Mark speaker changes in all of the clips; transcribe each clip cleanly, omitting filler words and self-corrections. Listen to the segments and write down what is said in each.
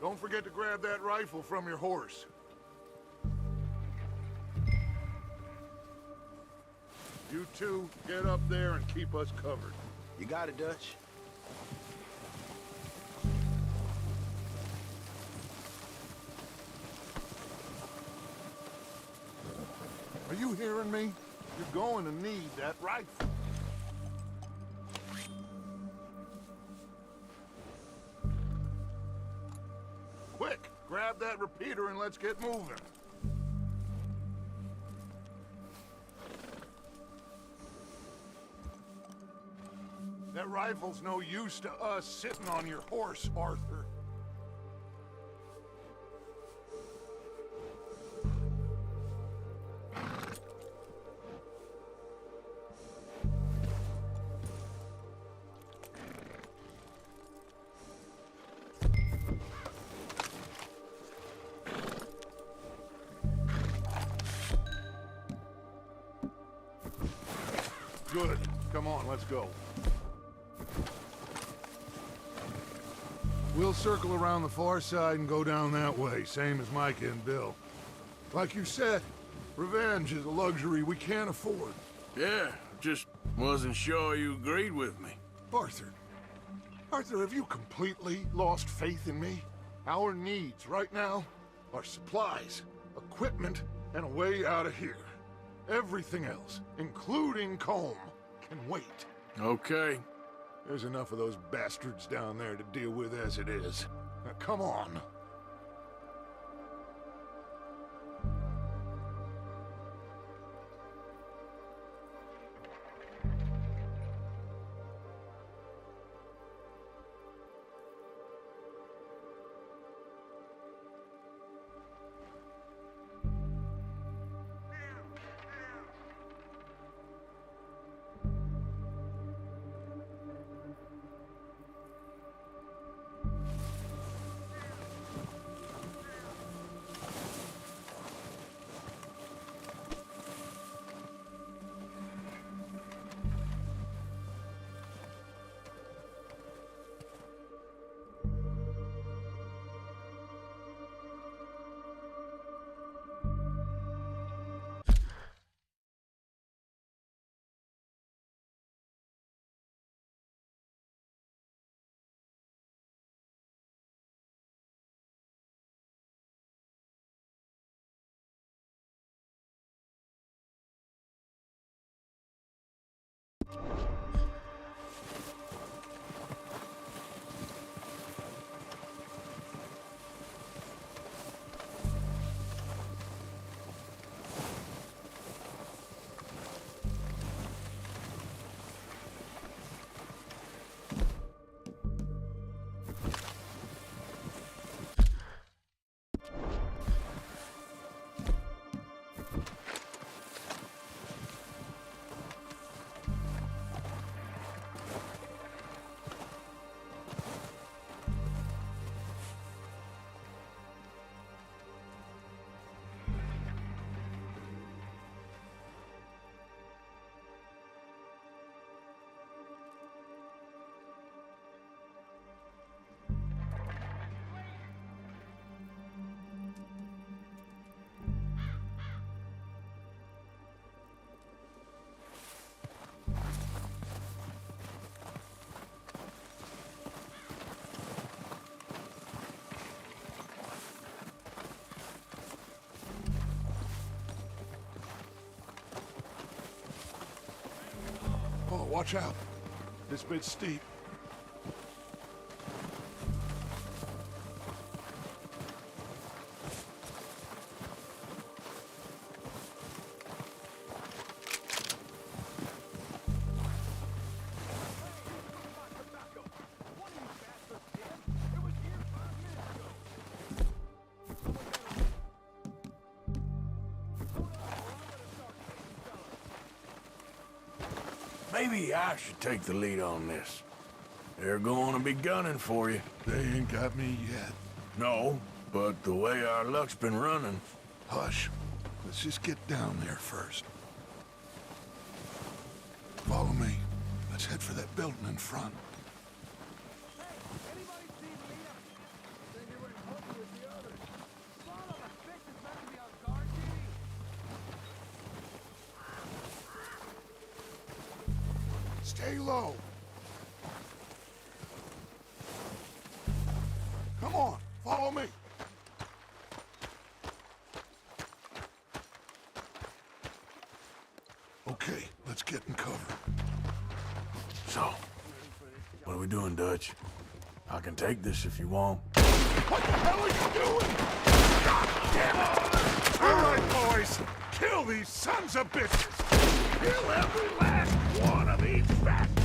Speaker 1: Don't forget to grab that rifle from your horse. You two, get up there and keep us covered.
Speaker 2: You got it, Dutch.
Speaker 1: Are you hearing me? You're going to need that rifle. Quick, grab that repeater and let's get moving. That rifle's no use to us sitting on your horse, Arthur. Good. Come on, let's go. We'll circle around the far side and go down that way, same as Micah and Bill. Like you said, revenge is a luxury we can't afford.
Speaker 3: Yeah, just wasn't sure you agreed with me.
Speaker 1: Arthur. Arthur, have you completely lost faith in me? Our needs right now are supplies, equipment, and a way out of here. Everything else, including Combe, can wait.
Speaker 3: Okay.
Speaker 1: There's enough of those bastards down there to deal with as it is. Now, come on. Oh, watch out. This bit's steep.
Speaker 3: Maybe I should take the lead on this. They're going to be gunning for you.
Speaker 1: They ain't got me yet.
Speaker 3: No, but the way our luck's been running...
Speaker 1: Hush. Let's just get down there first. Follow me. Let's head for that building in front.
Speaker 4: Hey, anybody see Leah? Think you were
Speaker 1: Stay low. Come on, follow me. Okay, let's get in cover.
Speaker 3: So, what are we doing, Dutch? I can take this if you want.
Speaker 1: What the hell are you doing? God damn it! All right, boys. Kill these sons of bitches. Kill every last one of these bastards.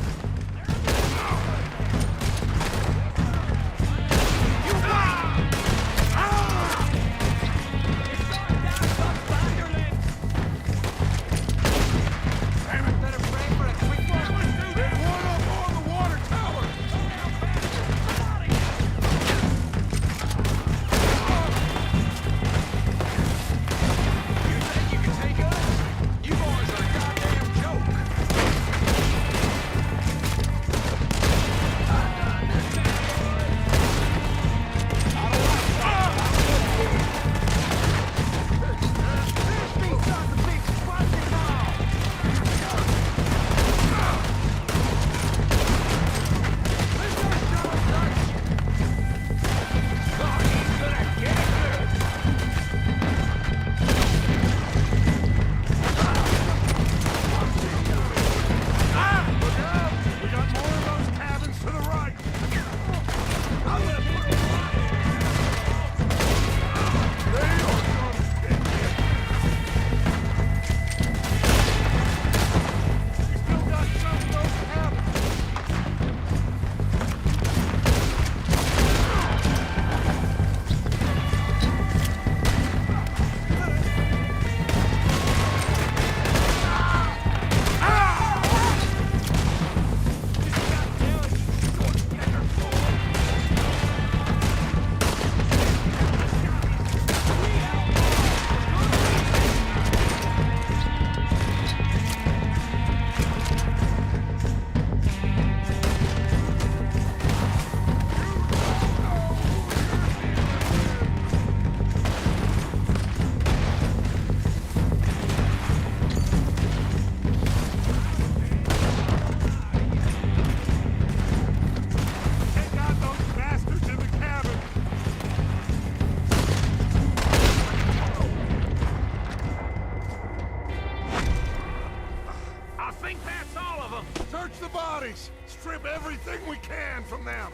Speaker 1: Search the bodies! Strip everything we can from them!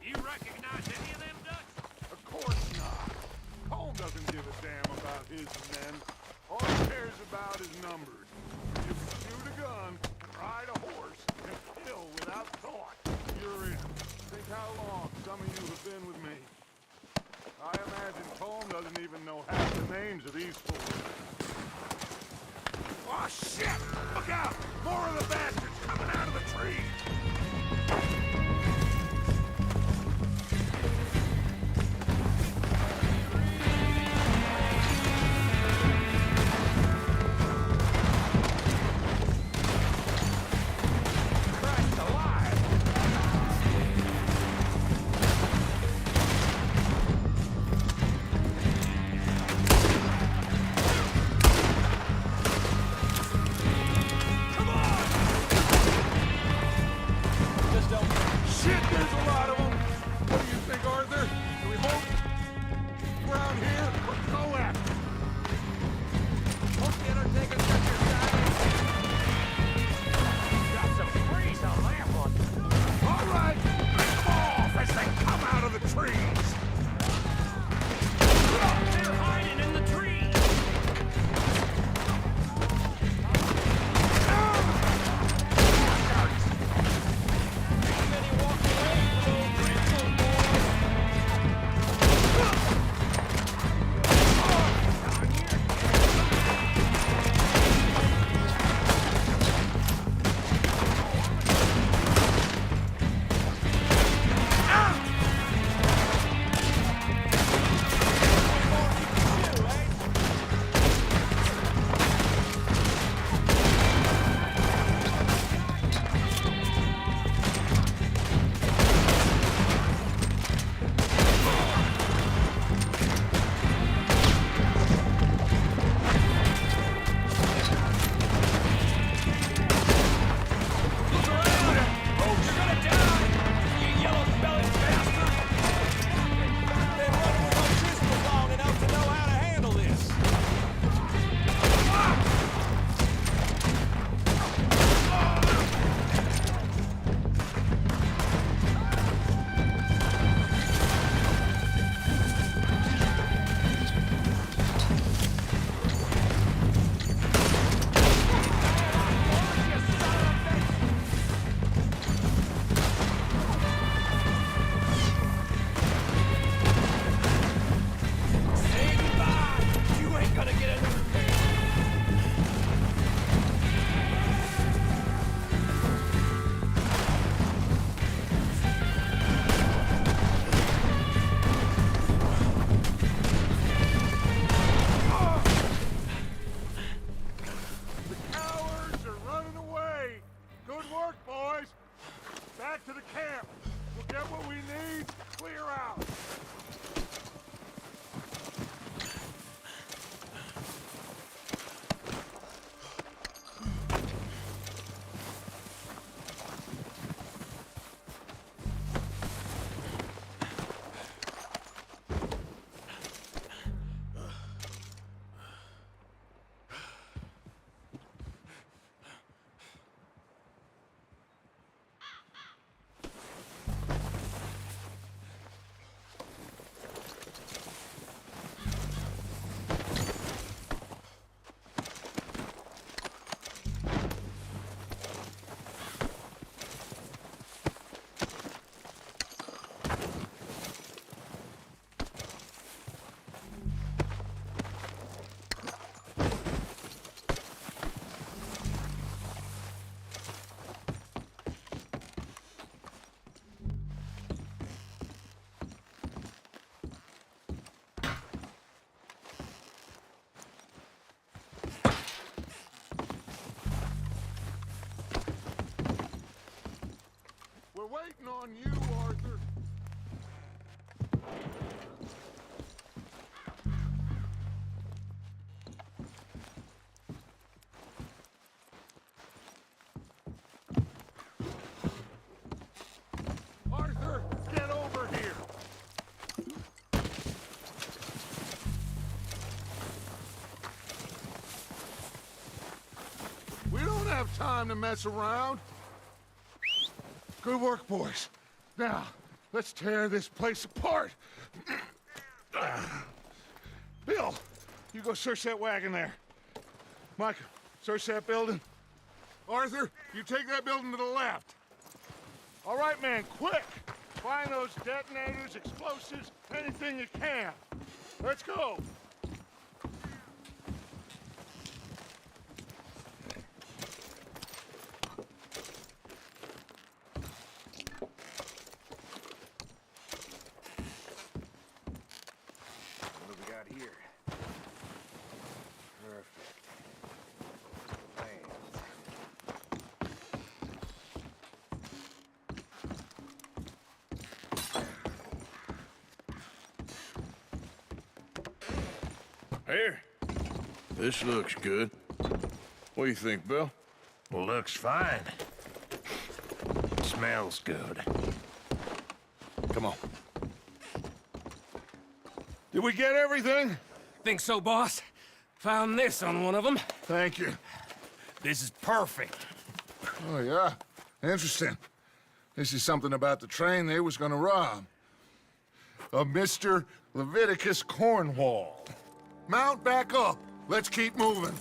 Speaker 2: You recognize any of them, Dutch?
Speaker 1: Of course not. Colm doesn't give a damn about his men. All he cares about is numbers. You can shoot a gun, ride a horse, and kill without thought. You're in. Think how long some of you have been with me. I imagine Colm doesn't even know half the names of these fools. Oh, shit! Look out! More of the bastards coming out of the trees!
Speaker 2: Just don't
Speaker 1: on you, Arthur. Arthur, get over here. We don't have time to mess around. Good work, boys. Now, let's tear this place apart. Bill, you go search that wagon there. Mike, search that building. Arthur, you take that building to the left. All right, man, quick! Find those detonators, explosives, anything you can. Let's go!
Speaker 2: What do we got here? Perfect.
Speaker 3: Here. This looks good. What do you think, Bill?
Speaker 2: Looks fine. Smells good.
Speaker 3: Come on. Did we get everything?
Speaker 4: Think so, boss? Found this on one of them.
Speaker 1: Thank you.
Speaker 4: This is perfect.
Speaker 1: Oh, yeah? Interesting. This is something about the train they was gonna rob. A Mr. Leviticus Cornwall. Mount back up. Let's keep moving.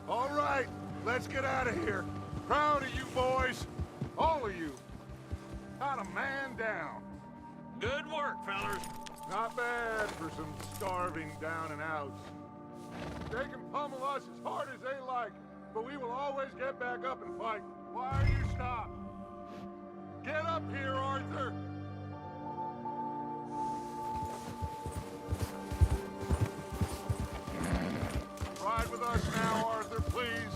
Speaker 1: All right, let's get out of here. Proud of you boys. All of you. Got a man down.
Speaker 2: Good work, fellers.
Speaker 1: Not bad for some starving down and outs. They can pummel us as hard as they like, but we will always get back up and fight. Why are you stopped? Get up here, Arthur! Ride with us now, Arthur, please.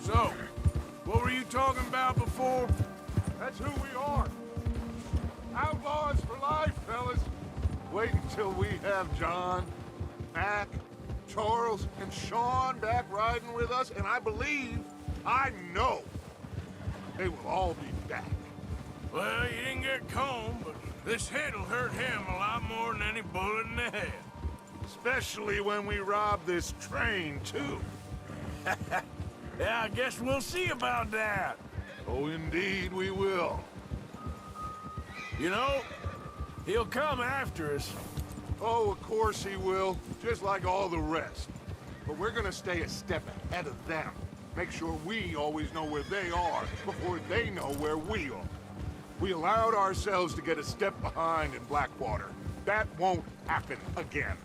Speaker 3: So, what were you talking about before?
Speaker 1: That's who we are. Outlaws for life, fellas. Wait until we have John, Mac, Charles, and Sean back riding with us, and I believe, I know, they will all be back.
Speaker 3: Well, you didn't get Combe, but this hit'll hurt him a lot more than any bullet in the head.
Speaker 1: Especially when we rob this train, too.
Speaker 3: Yeah, I guess we'll see about that.
Speaker 1: Oh, indeed we will.
Speaker 3: You know, he'll come after us.
Speaker 1: Oh, of course he will, just like all the rest. But we're gonna stay a step ahead of them. Make sure we always know where they are before they know where we are. We allowed ourselves to get a step behind in Blackwater. That won't happen again.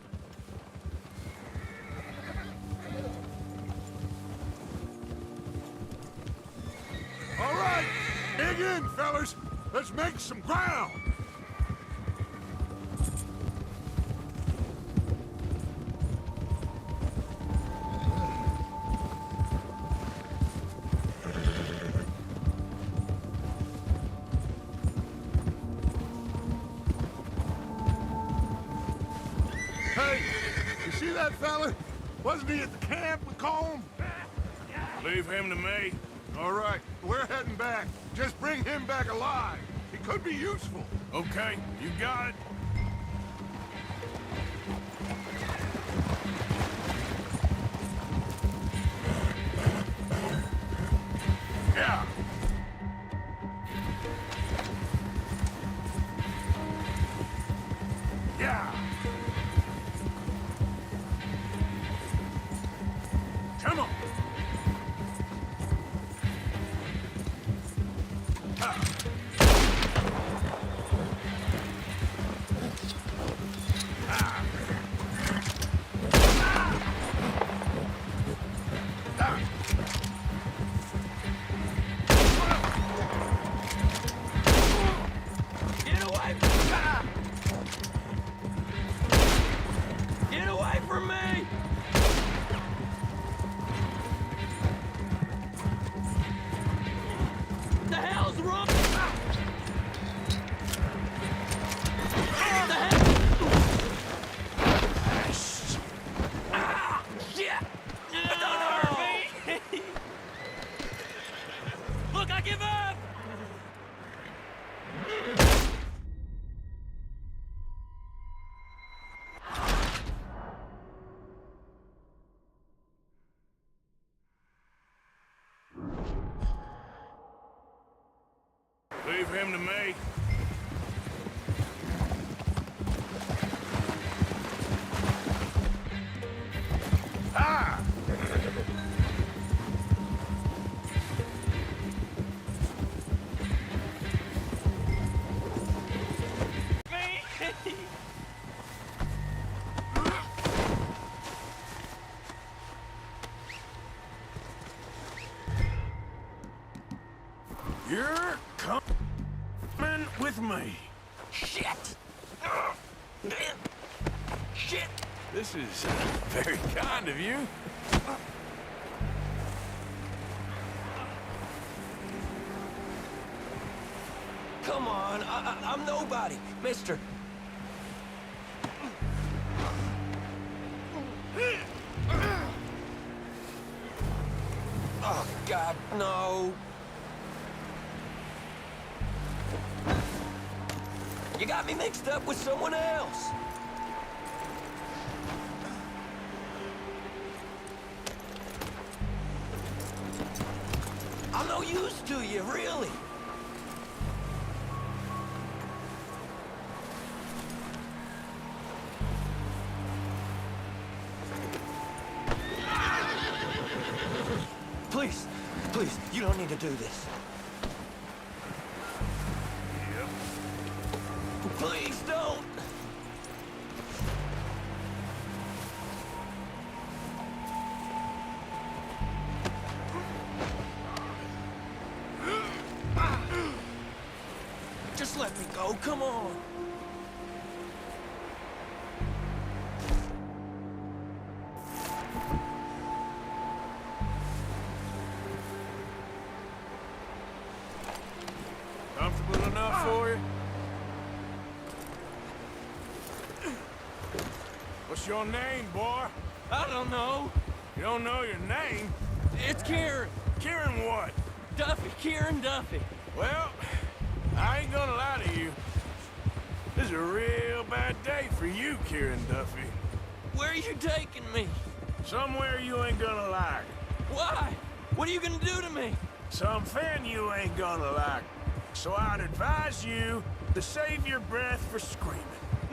Speaker 1: All right, dig in, fellas. Let's make some ground. Hey, you see that fella? Wasn't he at the camp with Combe?
Speaker 3: Leave him to me.
Speaker 1: All right, we're heading back. Just bring him back alive. He could be useful.
Speaker 3: Okay, you got it. Yeah. Yeah. Come on. Leave him to me. Ah! You're coming with me.
Speaker 2: Shit! Shit!
Speaker 3: This is very kind of you.
Speaker 2: Come on, I'm nobody, mister. Oh, God, no. You got me mixed up with someone else. I'm no use to you, really. Please, please, you don't need to do this. Please don't! Just let me go, come on!
Speaker 3: Comfortable enough for you? What's your name, boy?
Speaker 4: I don't know.
Speaker 3: You don't know your name?
Speaker 4: It's Kieran.
Speaker 3: Kieran what?
Speaker 4: Duffy. Kieran Duffy.
Speaker 3: Well, I ain't gonna lie to you. This is a real bad day for you, Kieran Duffy.
Speaker 4: Where are you taking me?
Speaker 3: Somewhere you ain't gonna like.
Speaker 4: Why? What are you gonna do to me?
Speaker 3: Something you ain't gonna like. So I'd advise you to save your breath for screaming.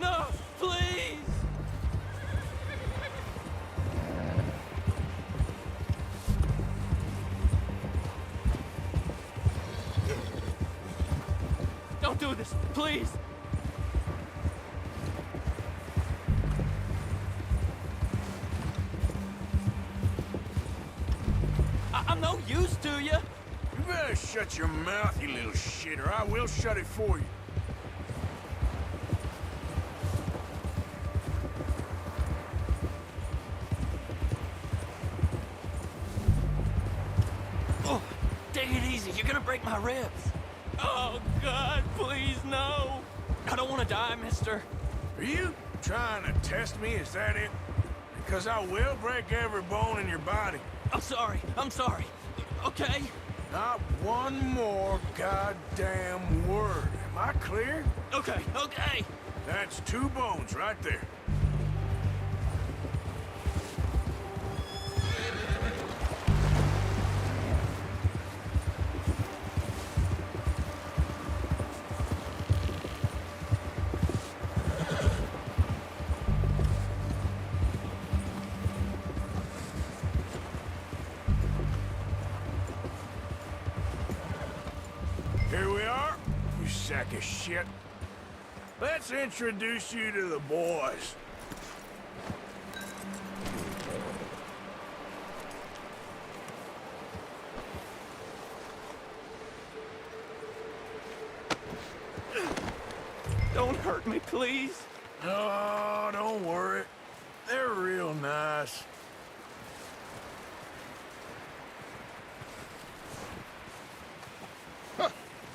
Speaker 4: No, please! Don't do this, please! I'm no use to you!
Speaker 3: You better shut your mouth, you little shit, or I will shut it for you.
Speaker 4: Oh, take it easy, you're gonna break my ribs. Oh, God, please, no! I don't want to die, mister.
Speaker 3: Are you trying to test me, is that it? Because I will break every bone in your body.
Speaker 4: I'm sorry. Okay?
Speaker 3: Not one more goddamn word. Am I clear?
Speaker 4: Okay.
Speaker 3: That's 2 bones right there. Here we are, you sack of shit. Let's introduce you to the boys.
Speaker 4: Don't hurt me, please.
Speaker 3: Oh, don't worry. They're real nice.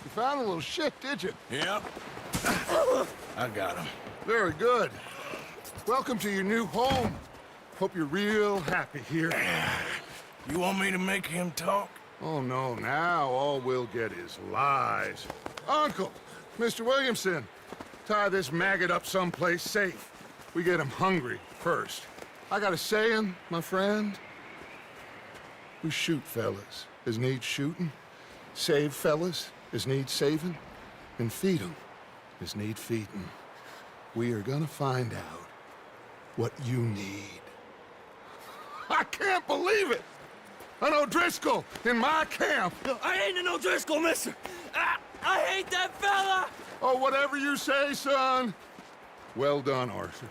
Speaker 1: You found a little shit, did you?
Speaker 3: Yep. I got him.
Speaker 1: Very good. Welcome to your new home. Hope you're real happy here.
Speaker 3: You want me to make him talk?
Speaker 1: Oh, no, now all we'll get is lies. Uncle, Mr. Williamson, tie this maggot up someplace safe. We get him hungry first. I got a saying, my friend. We shoot fellas as need shooting, save fellas as need saving, and feed them as need feeding. We are gonna find out what you need. I can't believe it! An O'Driscoll in my camp!
Speaker 4: I ain't an O'Driscoll, mister! I hate that fella!
Speaker 1: Oh, whatever you say, son. Well done, Arthur.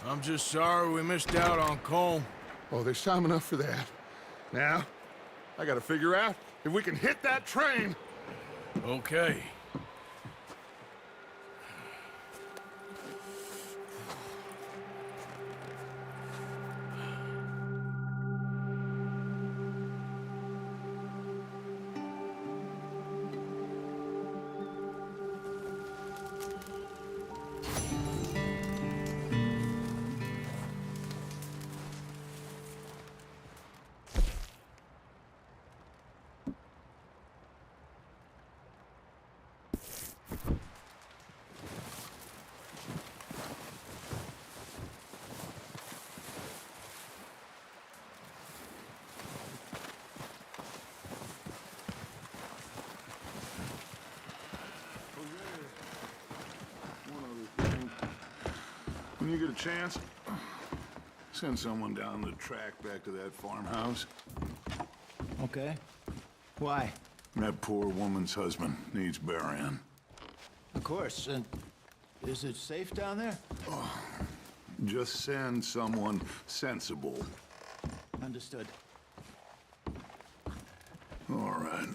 Speaker 3: I'm just sorry we missed out on Colm.
Speaker 1: Oh, there's time enough for that. Now, I gotta figure out if we can hit that train.
Speaker 3: Okay.
Speaker 1: When you get a chance, send someone down the track back to that farmhouse.
Speaker 5: Okay. Why?
Speaker 1: That poor woman's husband needs burying.
Speaker 5: Of course. And is it safe down there?
Speaker 1: Just send someone sensible.
Speaker 5: Understood.
Speaker 1: All right.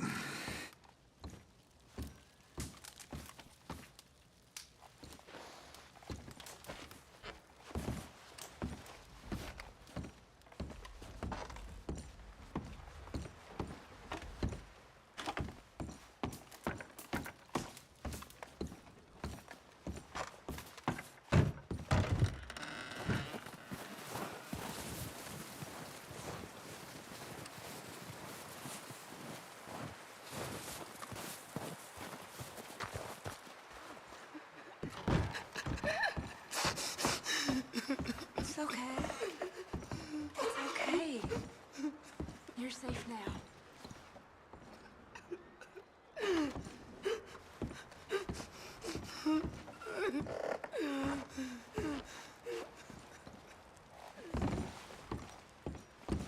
Speaker 6: It's okay. It's okay. You're safe now.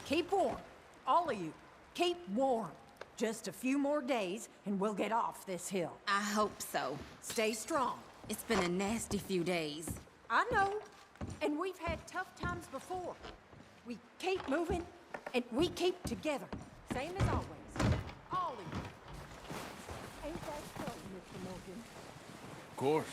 Speaker 7: Keep warm, all of you. Keep warm. Just a few more days and we'll get off this hill.
Speaker 8: I hope so.
Speaker 7: Stay strong.
Speaker 8: It's been a nasty few days.
Speaker 7: I know, and we've had tough times before. We keep moving, and we keep together. Same as always. All of you. Ain't that so, Mr. Morgan?
Speaker 3: Of course.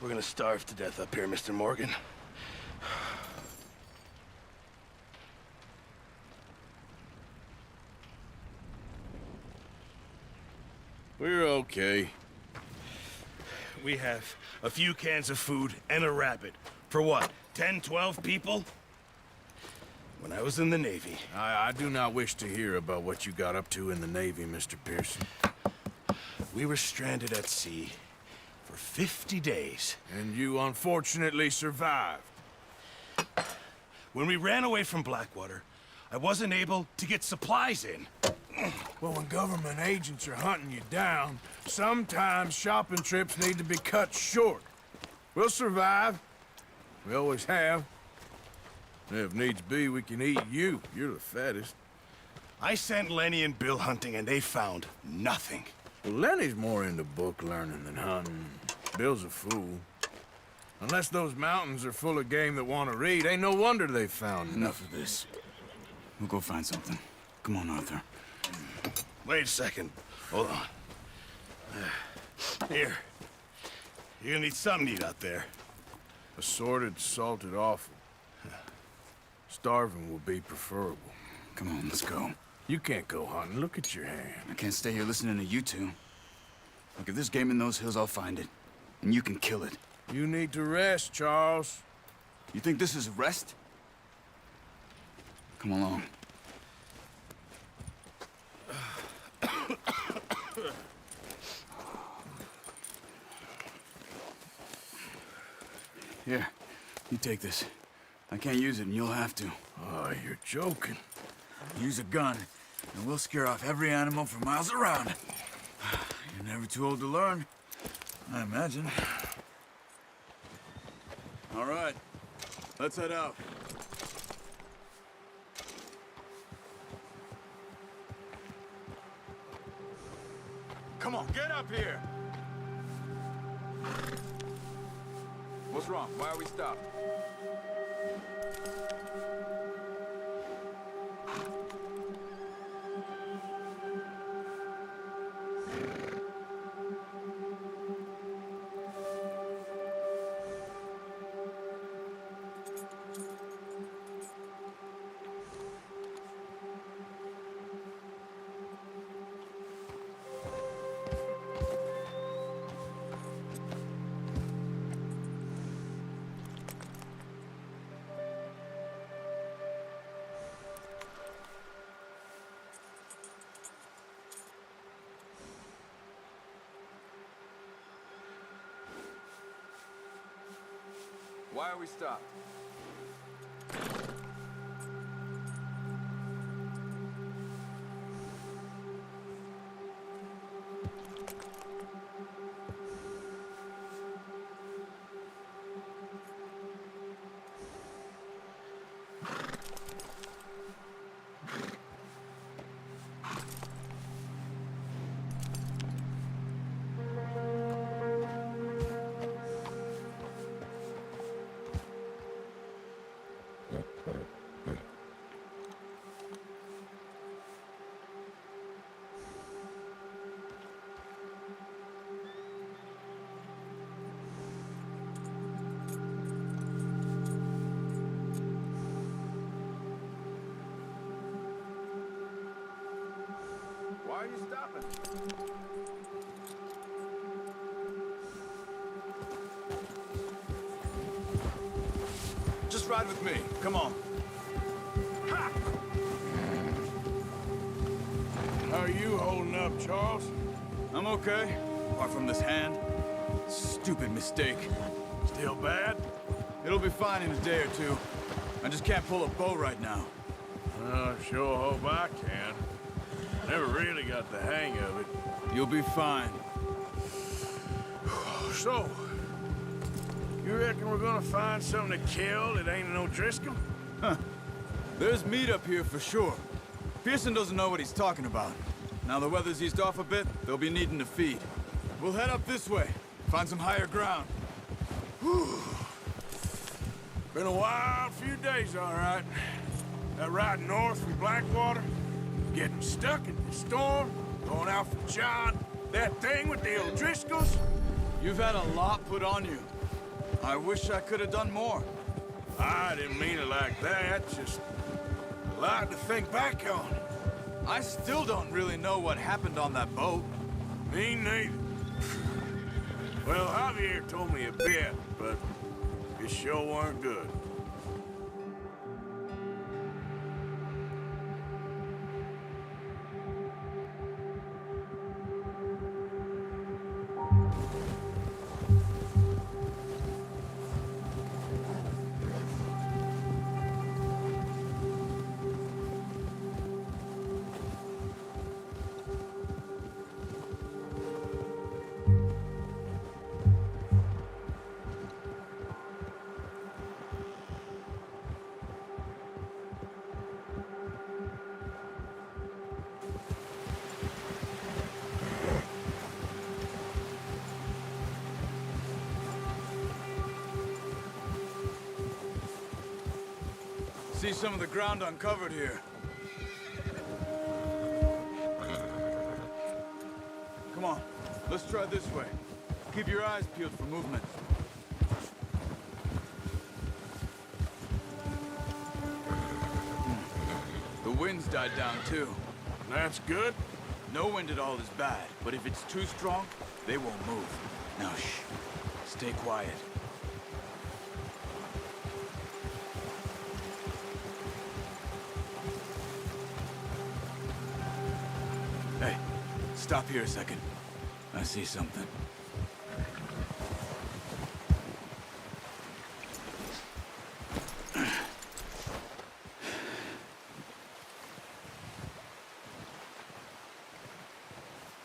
Speaker 9: We're gonna starve to death up here, Mr. Morgan.
Speaker 3: We're okay.
Speaker 9: We have a few cans of food and a rabbit. For what, 10, 12 people? When I was in the Navy...
Speaker 3: I do not wish to hear about what you got up to in the Navy, Mr. Pearson.
Speaker 9: We were stranded at sea for 50 days.
Speaker 3: And you unfortunately survived.
Speaker 9: When we ran away from Blackwater, I wasn't able to get supplies in.
Speaker 3: Well, when government agents are hunting you down, sometimes shopping trips need to be cut short. We'll survive. We always have. If needs be, we can eat you. You're the fattest.
Speaker 9: I sent Lenny and Bill hunting, and they found nothing.
Speaker 3: Well, Lenny's more into book learning than hunting. Bill's a fool. Unless those mountains are full of game that want to read, ain't no wonder they found
Speaker 10: Enough of this. We'll go find something. Come on, Arthur.
Speaker 9: Wait a second. Hold on. Here. You're gonna need something to eat out there.
Speaker 3: Assorted, salted offal. Starving will be preferable.
Speaker 10: Come on, let's go.
Speaker 3: You can't go hunting. Look at your hand.
Speaker 10: I can't stay here listening to you two. Look, if there's game in those hills, I'll find it. And you can kill it.
Speaker 3: You need to rest, Charles.
Speaker 10: You think this is rest? Come along. Here, you take this. I can't use it, and you'll have to.
Speaker 3: Oh, you're joking.
Speaker 10: Use a gun, and we'll scare off every animal for miles around. You're never too old to learn, I imagine. All right, let's head out. Come on, get up here! What's wrong? Why are we stopped? Why are we stopped? Why are you stopping? Just ride with me. Come on. Ha!
Speaker 3: How are you holding up, Charles?
Speaker 10: I'm okay, apart from this hand. Stupid mistake.
Speaker 3: Still bad?
Speaker 10: It'll be fine in a day or two. I just can't pull a bow right now.
Speaker 3: Sure hope I can. Never really got the hang of it.
Speaker 10: You'll be fine.
Speaker 3: So, you reckon we're gonna find something to kill that ain't no Driscoll?
Speaker 10: Huh. There's meat up here for sure. Pearson doesn't know what he's talking about. Now the weather's eased off a bit, they'll be needing to feed. We'll head up this way, find some higher ground.
Speaker 3: Whew. Been a wild few days, all right. That ride north from Blackwater, getting stuck in the storm, going out for John, that thing with the O'Driscolls.
Speaker 10: You've had a lot put on you. I wish I could have done more.
Speaker 3: I didn't mean it like that, just a lot to think back on.
Speaker 10: I still don't really know what happened on that boat.
Speaker 3: Me neither. Well, Javier told me a bit, but it sure weren't good.
Speaker 10: See some of the ground uncovered here. Come on, let's try this way. Keep your eyes peeled for movement. The wind's died down too.
Speaker 3: That's good.
Speaker 10: No wind at all is bad, but if it's too strong, they won't move. Now shh, stay quiet. Hey, stop here a second. I see something.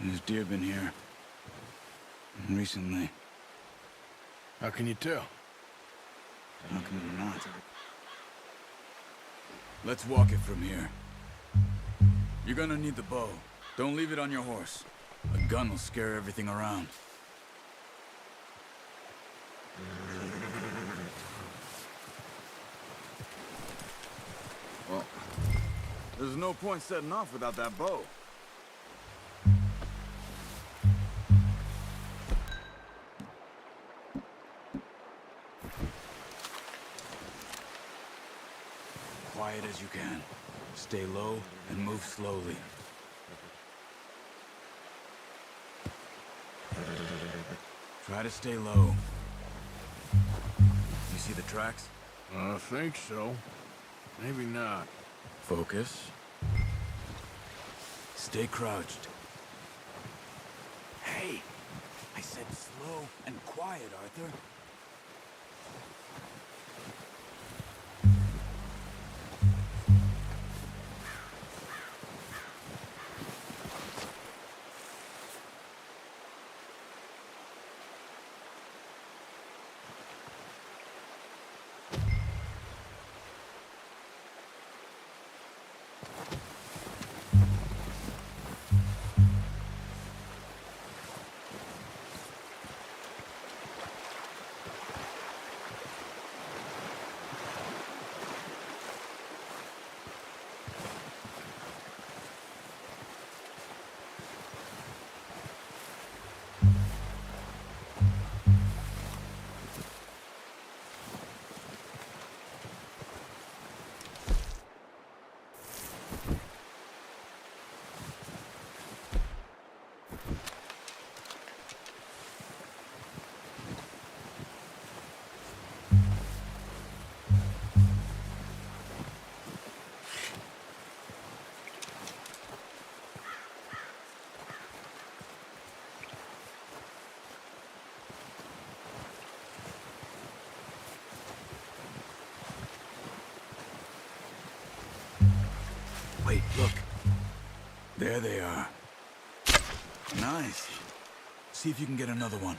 Speaker 10: There's deer been here. Recently.
Speaker 3: How can you tell?
Speaker 10: How can you not? Let's walk it from here. You're gonna need the bow. Don't leave it on your horse. A gun will scare everything around. Well, there's no point setting off without that bow. Quiet as you can. Stay low and move slowly. Try to stay low. You see the tracks?
Speaker 3: I think so. Maybe not.
Speaker 10: Focus. Stay crouched. Hey! I said slow and quiet, Arthur. Wait, look. There they are. Nice. See if you can get another one.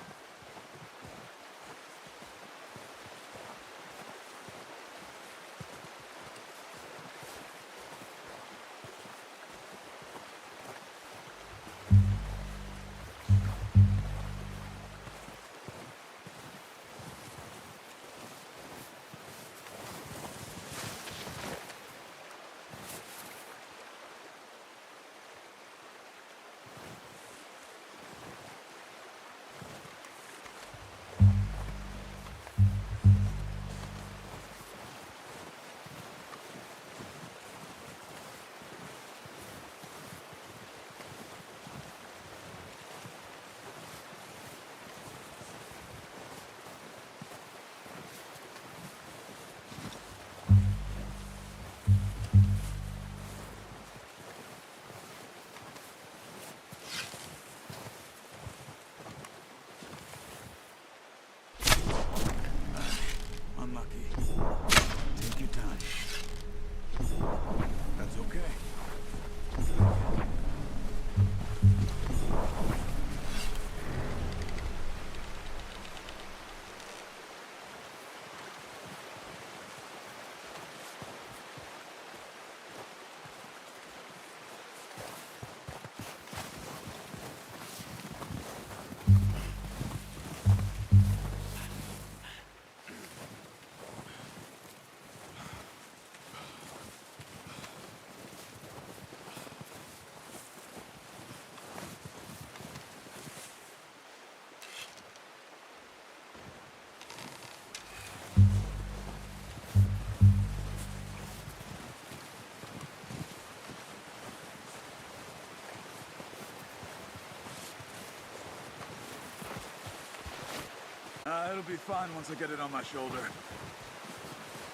Speaker 10: be fine once I get it on my shoulder.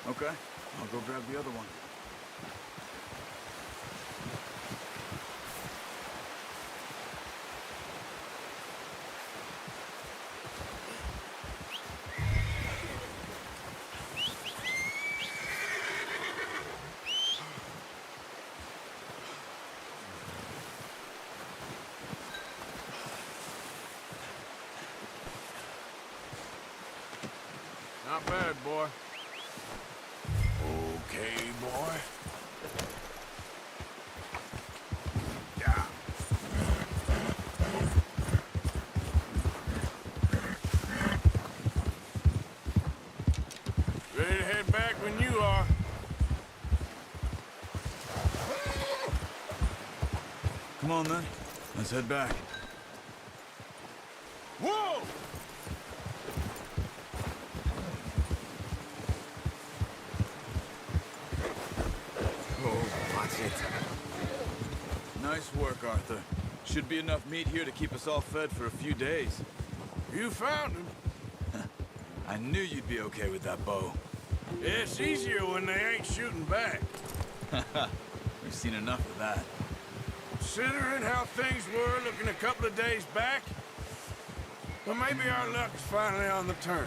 Speaker 10: Okay, I'll go grab the other one.
Speaker 3: Not bad, boy. Okay, boy. Yeah. Ready to head back when you are.
Speaker 10: Come on, then. Let's head back.
Speaker 3: Whoa!
Speaker 10: Nice work, Arthur. Should be enough meat here to keep us all fed for a few days.
Speaker 3: You found him.
Speaker 10: I knew you'd be okay with that bow.
Speaker 3: It's easier when they ain't shooting back.
Speaker 10: We've seen enough of that.
Speaker 3: Considering how things were looking a couple of days back, well, maybe our luck's finally on the turn.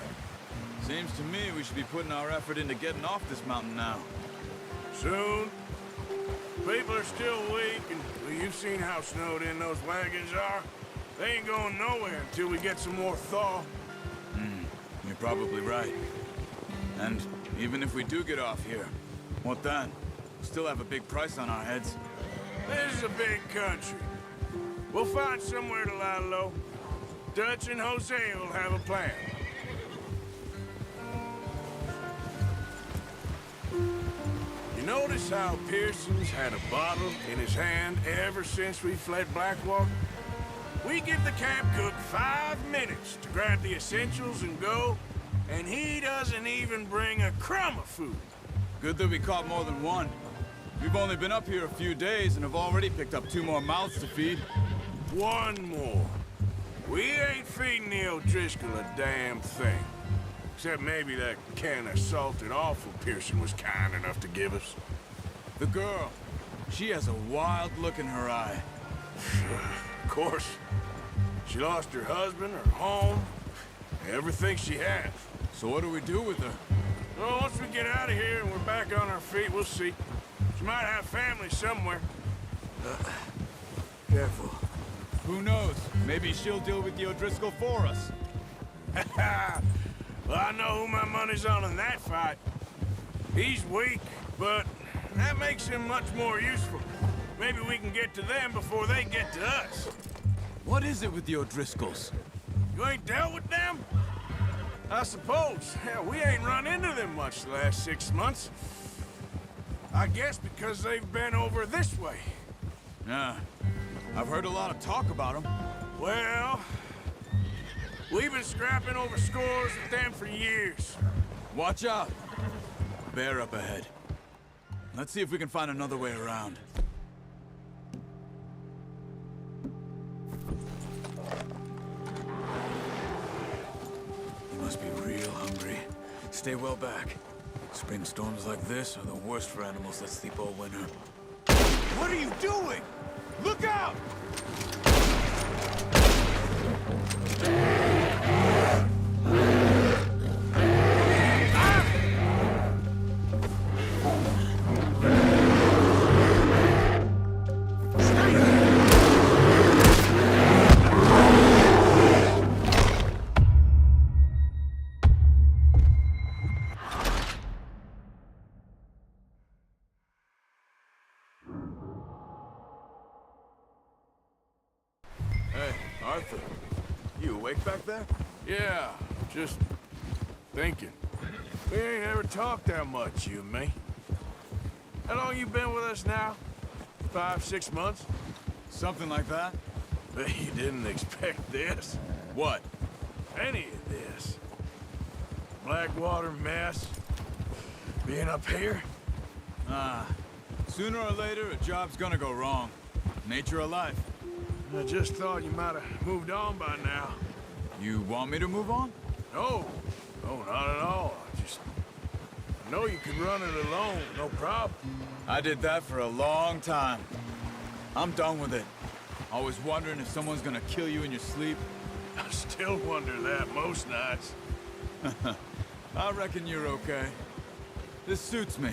Speaker 10: Seems to me we should be putting our effort into getting off this mountain now.
Speaker 3: Soon. People are still weak, and well, you've seen how snowed in those wagons are. They ain't going nowhere until we get some more thaw.
Speaker 10: You're probably right. And even if we do get off here, what then? We still have a big price on our heads.
Speaker 3: This is a big country. We'll find somewhere to lie low. Dutch and Jose will have a plan. You notice how Pearson's had a bottle in his hand ever since we fled Blackwater? We give the camp cook 5 minutes to grab the essentials and go, and he doesn't even bring a crumb of food.
Speaker 10: Good that we caught more than one. We've only been up here a few days and have already picked up 2 more mouths to feed.
Speaker 3: 1 more. We ain't feeding the O'Driscoll a damn thing. Except maybe that can of salted offal Pearson was kind enough to give us.
Speaker 10: The girl, she has a wild look in her eye.
Speaker 3: Of course. She lost her husband, her home, everything she has.
Speaker 10: So what do we do with her?
Speaker 3: Well, once we get out of here and we're back on our feet, we'll see. She might have family somewhere. Careful.
Speaker 10: Who knows? Maybe she'll deal with the O'Driscoll for us.
Speaker 3: Well, I know who my money's on in that fight. He's weak, but that makes him much more useful. Maybe we can get to them before they get to us.
Speaker 10: What is it with the O'Driscolls?
Speaker 3: You ain't dealt with them? I suppose. Hell, we ain't run into them much the last 6 months. I guess because they've been over this way.
Speaker 10: Yeah. I've heard a lot of talk about them.
Speaker 3: Well, we've been scrapping over scores with them for years.
Speaker 10: Watch out. Bear up ahead. Let's see if we can find another way around. You must be real hungry. Stay well back. Spring storms like this are the worst for animals that sleep all winter. What are you doing? Look out! Arthur, you awake back there?
Speaker 3: Yeah, just thinking. We ain't ever talked that much, you and me. How long you been with us now? 5, 6 months?
Speaker 10: Something like that.
Speaker 3: But you didn't expect this?
Speaker 10: What?
Speaker 3: Any of this? Blackwater mess? Being up here?
Speaker 10: Sooner or later, a job's gonna go wrong. Nature of life.
Speaker 3: I just thought you might have moved on by now.
Speaker 10: You want me to move on?
Speaker 3: No, no, not at all. I know you could run it alone, no problem.
Speaker 10: I did that for a long time. I'm done with it. Always wondering if someone's gonna kill you in your sleep.
Speaker 3: I still wonder that most nights.
Speaker 10: I reckon you're okay. This suits me.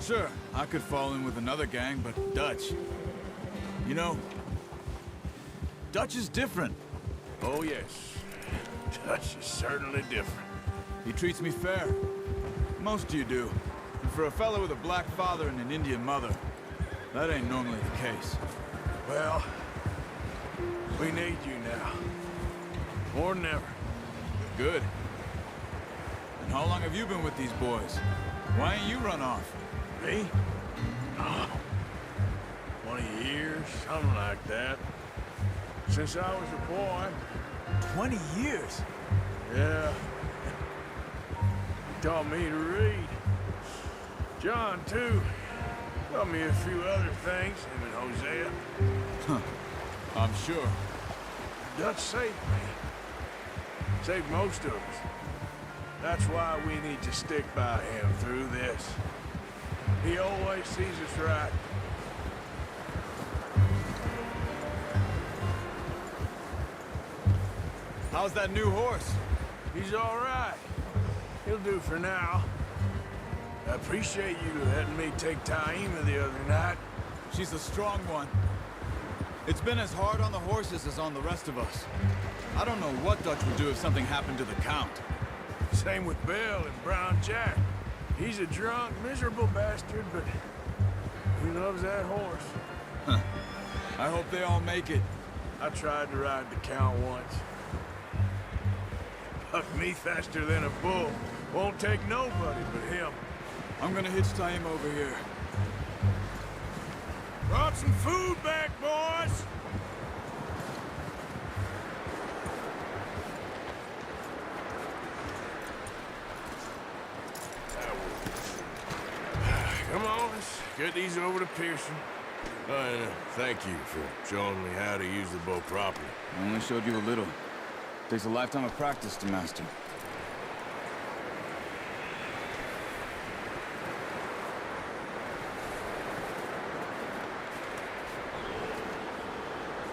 Speaker 10: Sure, I could fall in with another gang, but Dutch... You know, Dutch is different.
Speaker 3: Oh, yes. Dutch is certainly different.
Speaker 10: He treats me fair. Most of you do. And for a fellow with a black father and an Indian mother, that ain't normally the case.
Speaker 3: Well, we need you now. More than ever.
Speaker 10: Good. And how long have you been with these boys? Why ain't you run off?
Speaker 3: Me? Oh, 20 years, something like that. Since I was a boy.
Speaker 10: 20 years?
Speaker 3: Yeah. He taught me to read. John, too. Taught me a few other things, him and Hosea.
Speaker 10: Huh. I'm sure.
Speaker 3: Dutch saved me. Saved most of us. That's why we need to stick by him through this. He always sees us right.
Speaker 10: How's that new horse?
Speaker 3: He's all right. He'll do for now. I appreciate you letting me take Taima the other night.
Speaker 10: She's a strong one. It's been as hard on the horses as on the rest of us. I don't know what Dutch would do if something happened to the Count.
Speaker 3: Same with Bill and Brown Jack. He's a drunk, miserable bastard, but he loves that horse.
Speaker 10: Huh. I hope they all make it.
Speaker 3: I tried to ride the Count once. Bucked me faster than a bull. Won't take nobody but him.
Speaker 10: I'm gonna hitch Taima over here.
Speaker 3: Brought some food back, boys! Come on, let's get these over to Pearson.
Speaker 1: Thank you for showing me how to use the bow properly.
Speaker 10: I only showed you a little. Takes a lifetime of practice to master.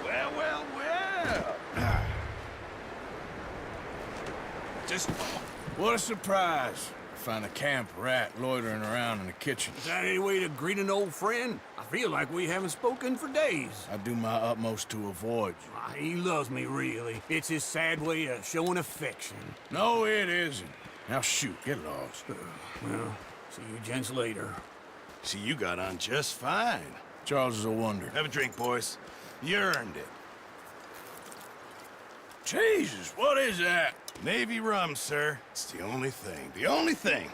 Speaker 1: Well, well, well.
Speaker 3: Just... What a surprise. Find a camp rat loitering around in the kitchen.
Speaker 11: Is that any way to greet an old friend? I feel like we haven't spoken for days.
Speaker 3: I do my utmost to avoid you.
Speaker 11: He loves me, really. It's his sad way of showing affection.
Speaker 3: No, it isn't. Now shoot, get lost.
Speaker 11: Well, see you gents later.
Speaker 9: See, you got on just fine.
Speaker 3: Charles is a wonder.
Speaker 9: Have a drink, boys. You earned it.
Speaker 3: Jesus, what is that?
Speaker 9: Navy rum, sir. It's the only thing. The only thing.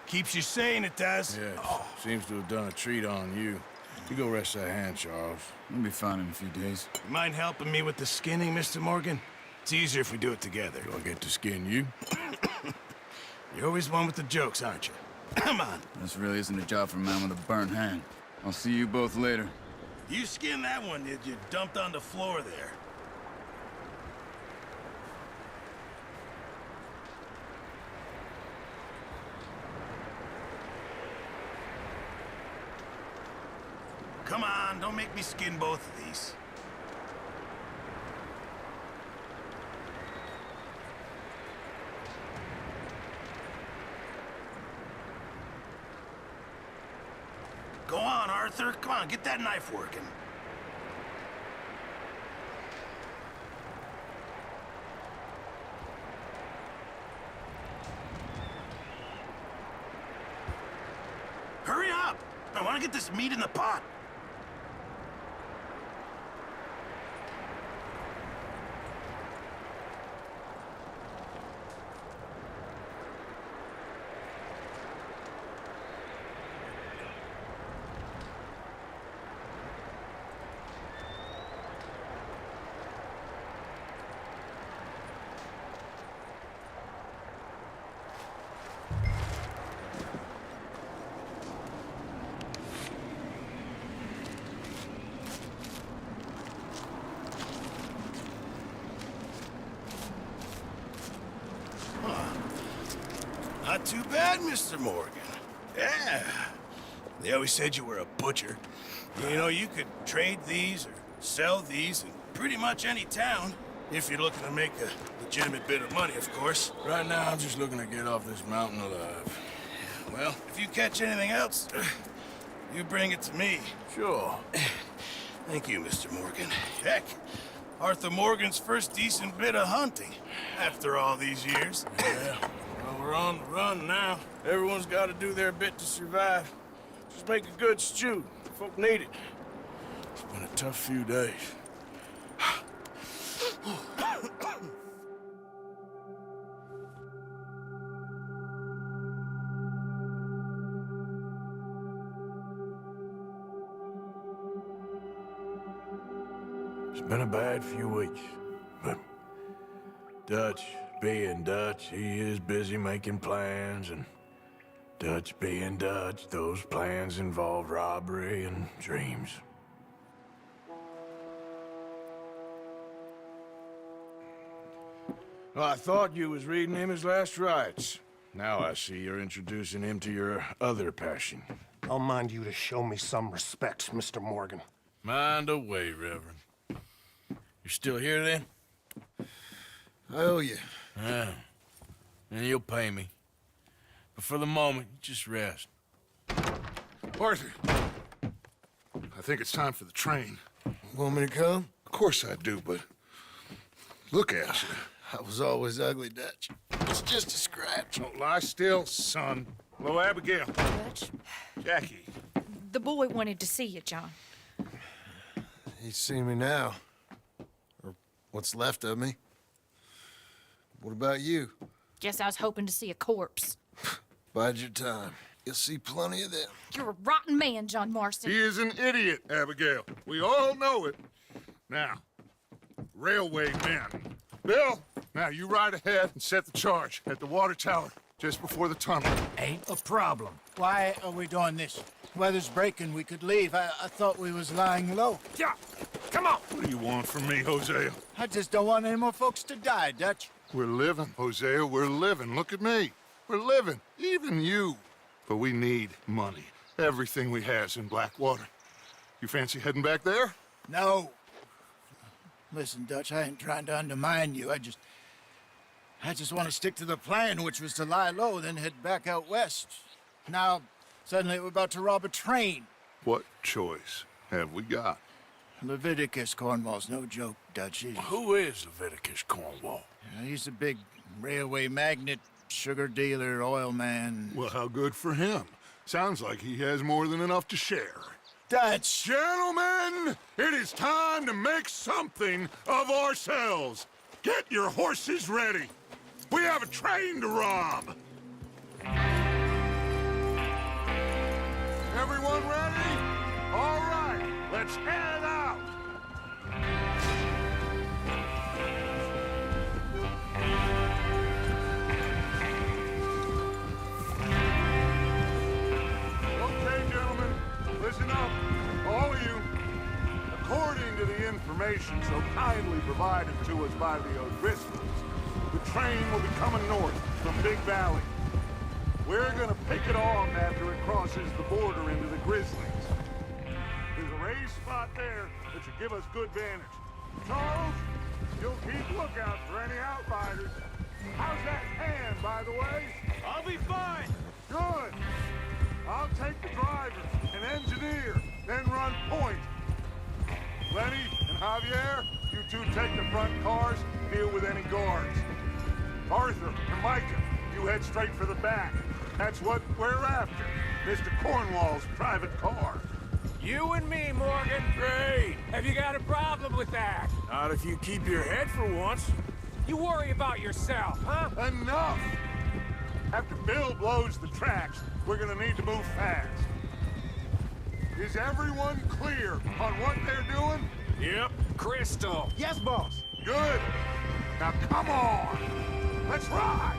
Speaker 9: Keeps you sane, it does.
Speaker 3: Yes, seems to have done a treat on you. You go rest that hand, Charles.
Speaker 10: We'll be fine in a few days.
Speaker 9: You mind helping me with the skinning, Mr. Morgan? It's easier if we do it together.
Speaker 3: Do I get to skin you?
Speaker 9: You're always one with the jokes, aren't you? Come on.
Speaker 10: This really isn't a job for a man with a burnt hand. I'll see you both later.
Speaker 9: You skinned that one that you dumped on the floor there. Come on, don't make me skin both of these. Go on, Arthur. Come on, get that knife working. Hurry up! I want to get this meat in the pot. Not too bad, Mr. Morgan. Yeah. They always said you were a butcher. You know, you could trade these or sell these in pretty much any town, if you're looking to make a legitimate bit of money, of course.
Speaker 3: Right now, I'm just looking to get off this mountain alive.
Speaker 9: Well, if you catch anything else, you bring it to me.
Speaker 3: Sure.
Speaker 9: Thank you, Mr. Morgan. Heck, Arthur Morgan's first decent bit of hunting after all these years.
Speaker 3: Yeah, well, we're on the run now. Everyone's got to do their bit to survive. Just make a good stew. Folk need it. It's been a tough few days. It's been a bad few weeks, but Dutch being Dutch, he is busy making plans, and Dutch being Dutch, those plans involve robbery and dreams. Well, I thought you was reading him his last rites. Now I see you're introducing him to your other passion.
Speaker 1: I'll mind you to show me some respect, Mr. Morgan.
Speaker 3: Mind away, Reverend. You're still here, then?
Speaker 1: I owe you.
Speaker 3: Yeah. And you'll pay me. But for the moment, just rest.
Speaker 1: Arthur, I think it's time for the train.
Speaker 12: Want me to come?
Speaker 1: Of course I do, but look at you.
Speaker 12: I was always ugly, Dutch. It's just a scratch.
Speaker 1: Don't lie still, son. Hello, Abigail.
Speaker 13: Dutch,
Speaker 1: Jackie.
Speaker 13: the boy wanted to see you, John.
Speaker 12: He's seen me now. Or what's left of me. What about you?
Speaker 13: Guess I was hoping to see a corpse.
Speaker 12: Bide your time. You'll see plenty of them.
Speaker 13: You're a rotten man, John Marston.
Speaker 1: He is an idiot, Abigail. We all know it. Now, railway men. Bill, now you ride ahead and set the charge at the water tower just before the tunnel.
Speaker 5: Ain't a problem. Why are we doing this? Weather's breaking. We could leave. I thought we was lying low.
Speaker 1: Yeah, come on. What do you want from me, Hosea?
Speaker 5: I just don't want any more folks to die, Dutch.
Speaker 1: We're living, Hosea. We're living. Look at me. We're living. Even you. But we need money. Everything we has in Blackwater. You fancy heading back there?
Speaker 5: No. Listen, Dutch, I ain't trying to undermine you. I just want to stick to the plan, which was to lie low, then head back out west. Now, suddenly we're about to rob a train.
Speaker 1: What choice have we got?
Speaker 5: Leviticus Cornwall's no joke, Dutch.
Speaker 3: Who is Leviticus Cornwall?
Speaker 5: He's a big railway magnate, sugar dealer, oil man.
Speaker 1: Well, how good for him. Sounds like he has more than enough to share.
Speaker 5: Dutch!
Speaker 1: Gentlemen, it is time to make something of ourselves. Get your horses ready. We have a train to rob. Everyone ready? All right, let's head out. Okay, gentlemen, listen up, all of you. According to the information so kindly provided to us by the O'Driscolls, the train will be coming north from Big Valley. We're gonna pick it off after it crosses the border into the Grizzlies. There's a raised spot there that should give us good vantage. Charles, you'll keep lookout for any outriders. How's that hand, by the way?
Speaker 2: I'll be fine.
Speaker 1: Good. I'll take the driver and engineer, then run point. Lenny and Javier, you two take the front cars, deal with any guards. Arthur and Micah, you head straight for the back. That's what we're after. Mr. Cornwall's private car.
Speaker 11: You and me, Morgan.
Speaker 3: Great.
Speaker 11: Have you got a problem with that?
Speaker 3: Not if you keep your head for once.
Speaker 11: You worry about yourself, huh?
Speaker 1: Enough! After Bill blows the tracks, we're gonna need to move fast. Is everyone clear on what they're doing?
Speaker 3: Yep.
Speaker 11: Crystal.
Speaker 5: Yes, boss.
Speaker 1: Good. Now come on. Let's ride.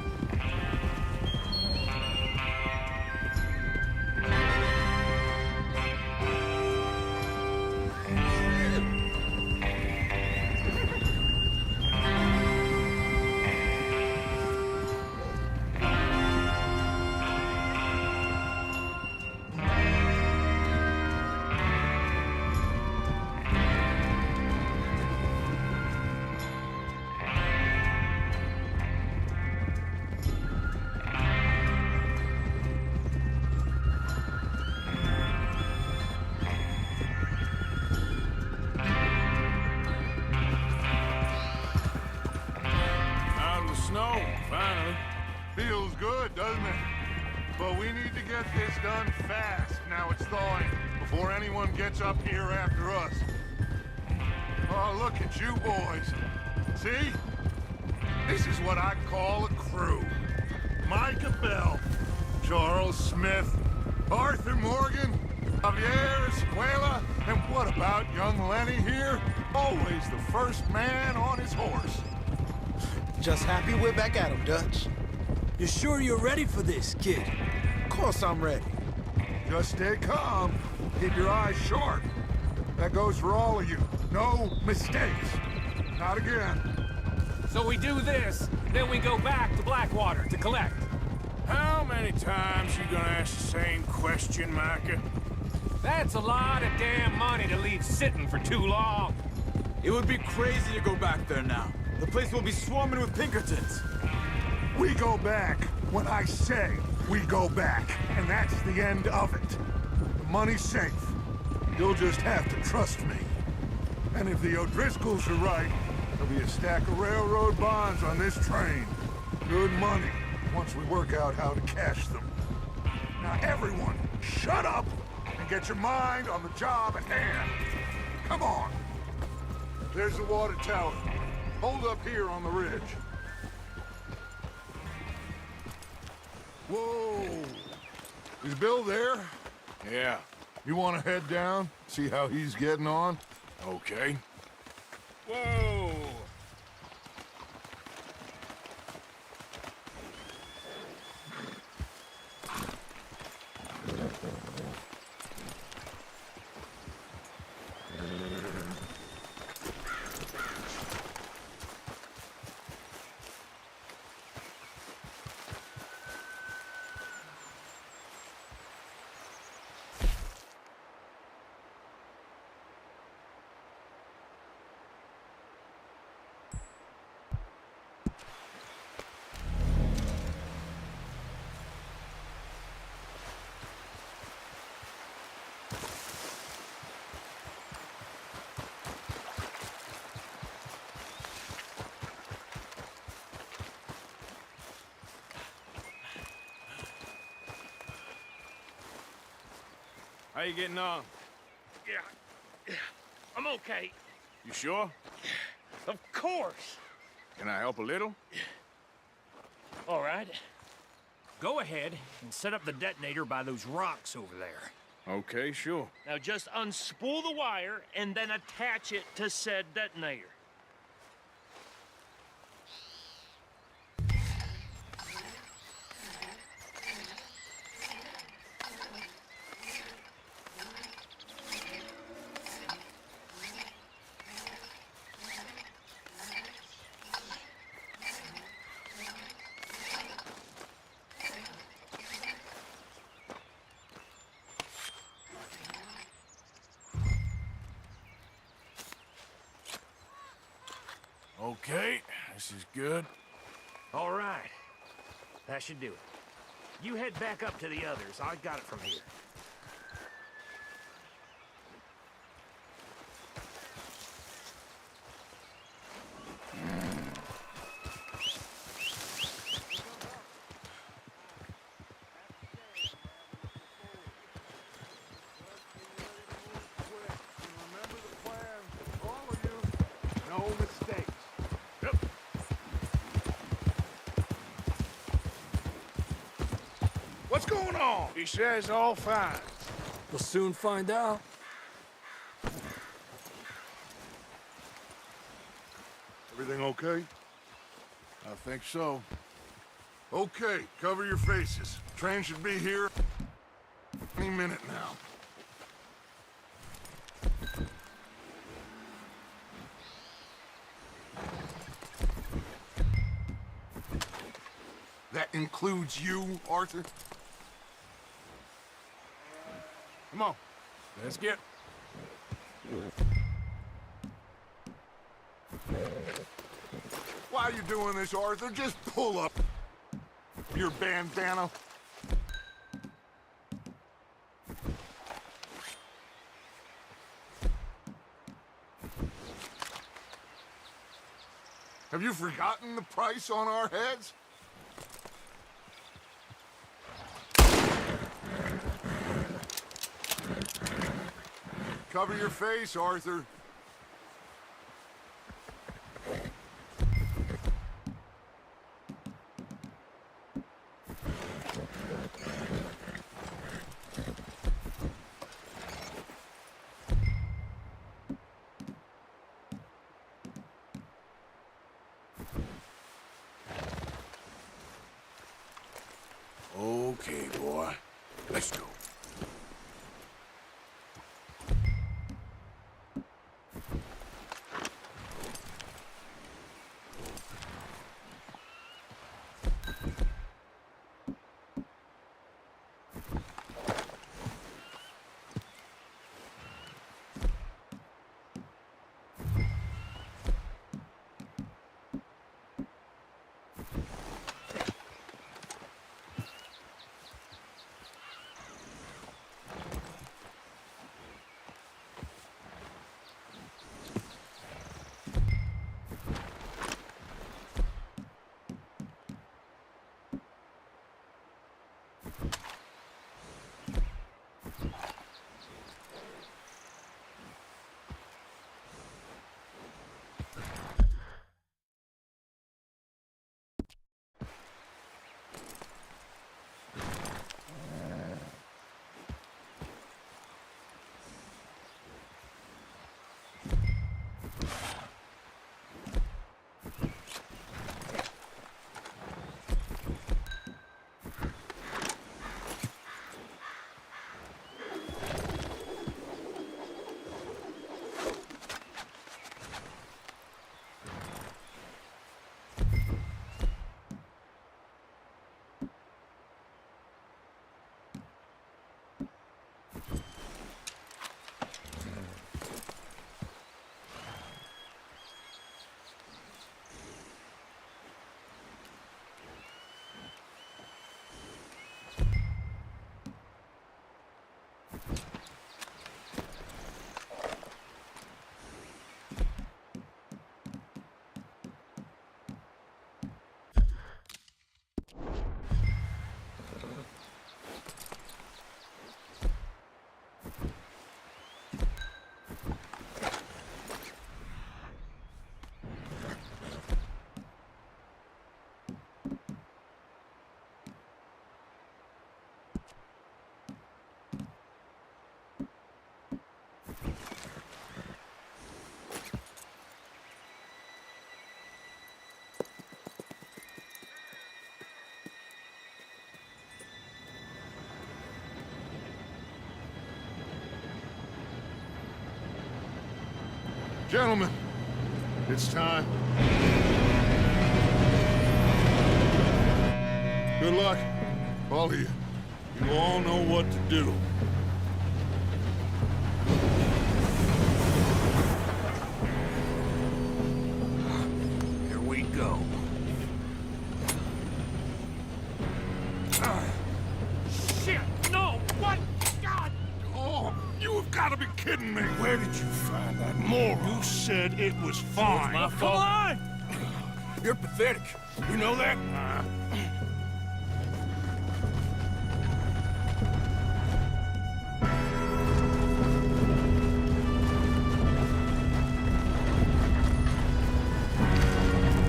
Speaker 1: But we need to get this done fast. Now it's thawing, before anyone gets up here after us. Oh, look at you boys. See? This is what I call a crew. Micah Bell, Charles Smith, Arthur Morgan, Javier Escuela, and what about young Lenny here? Always the first man on his horse.
Speaker 2: Just happy we're back at him, Dutch.
Speaker 11: You sure you're ready for this, kid?
Speaker 2: Of course I'm ready.
Speaker 1: Just stay calm. Keep your eyes sharp. That goes for all of you. No mistakes. Not again.
Speaker 4: So we do this, then we go back to Blackwater to collect.
Speaker 3: How many times you gonna ask the same question, Micah?
Speaker 4: That's a lot of damn money to leave sitting for too long.
Speaker 10: It would be crazy to go back there now. The place will be swarming with Pinkertons.
Speaker 1: We go back when I say we go back, and that's the end of it. The money's safe. You'll just have to trust me. And if the O'Driscolls are right, there'll be a stack of railroad bonds on this train. Good money, once we work out how to cash them. Now everyone, shut up and get your mind on the job at hand. Come on. There's the water tower. Hold up here on the ridge. Whoa! Is Bill there?
Speaker 3: Yeah.
Speaker 1: You want to head down, see how he's getting on?
Speaker 3: Okay.
Speaker 1: Whoa!
Speaker 3: How you getting on?
Speaker 4: Yeah, I'm okay.
Speaker 3: You sure?
Speaker 4: Of course.
Speaker 3: Can I help a little?
Speaker 4: All right. Go ahead and set up the detonator by those rocks over there.
Speaker 3: Okay, sure.
Speaker 4: Now just unspool the wire and then attach it to said detonator.
Speaker 3: Okay, this is good.
Speaker 4: All right. That should do it. You head back up to the others. I got it from here.
Speaker 1: Remember the plan, all of you. No mistakes. What's going on?
Speaker 3: He says all fine.
Speaker 11: We'll soon find out.
Speaker 1: Everything okay?
Speaker 3: I think so.
Speaker 1: Okay, cover your faces. Train should be here any minute now. That includes you, Arthur?
Speaker 3: Come on, let's get.
Speaker 1: Why are you doing this, Arthur? Just pull up your bandana. Have you forgotten the price on our heads? Cover your face, Arthur.
Speaker 11: Okay, boy. Let's go.
Speaker 1: Gentlemen, it's time. Good luck, all of you. You all know what to do.
Speaker 11: Here we go.
Speaker 3: Shit! No! What? God!
Speaker 1: Oh, you have got to be kidding me.
Speaker 3: Where did you find that moron?
Speaker 1: You said it was fine.
Speaker 3: My fault. Come on! You're pathetic. You know that?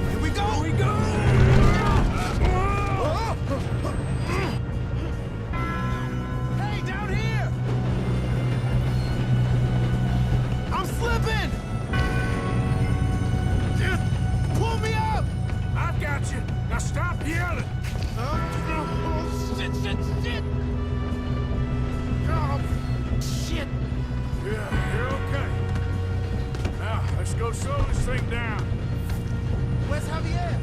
Speaker 2: Here we go!
Speaker 3: Here we go!
Speaker 2: Hey, down here! I'm slipping! Just pull me up!
Speaker 3: I've got you. Now stop yelling.
Speaker 2: Oh, shit, shit, shit! Oh, shit!
Speaker 3: Yeah, you're okay. Now, let's go slow this thing down.
Speaker 2: Where's Javier?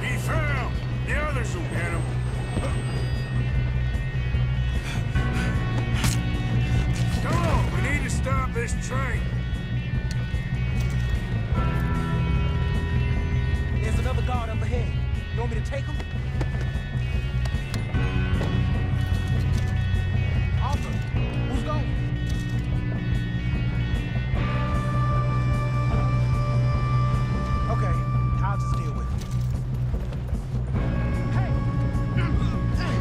Speaker 3: He fell. The others will get him. Come on, we need to stop this train.
Speaker 2: There's another guard up ahead. You want me to take him? Arthur, who's going? Okay, I'll just deal with it. Hey! Hey!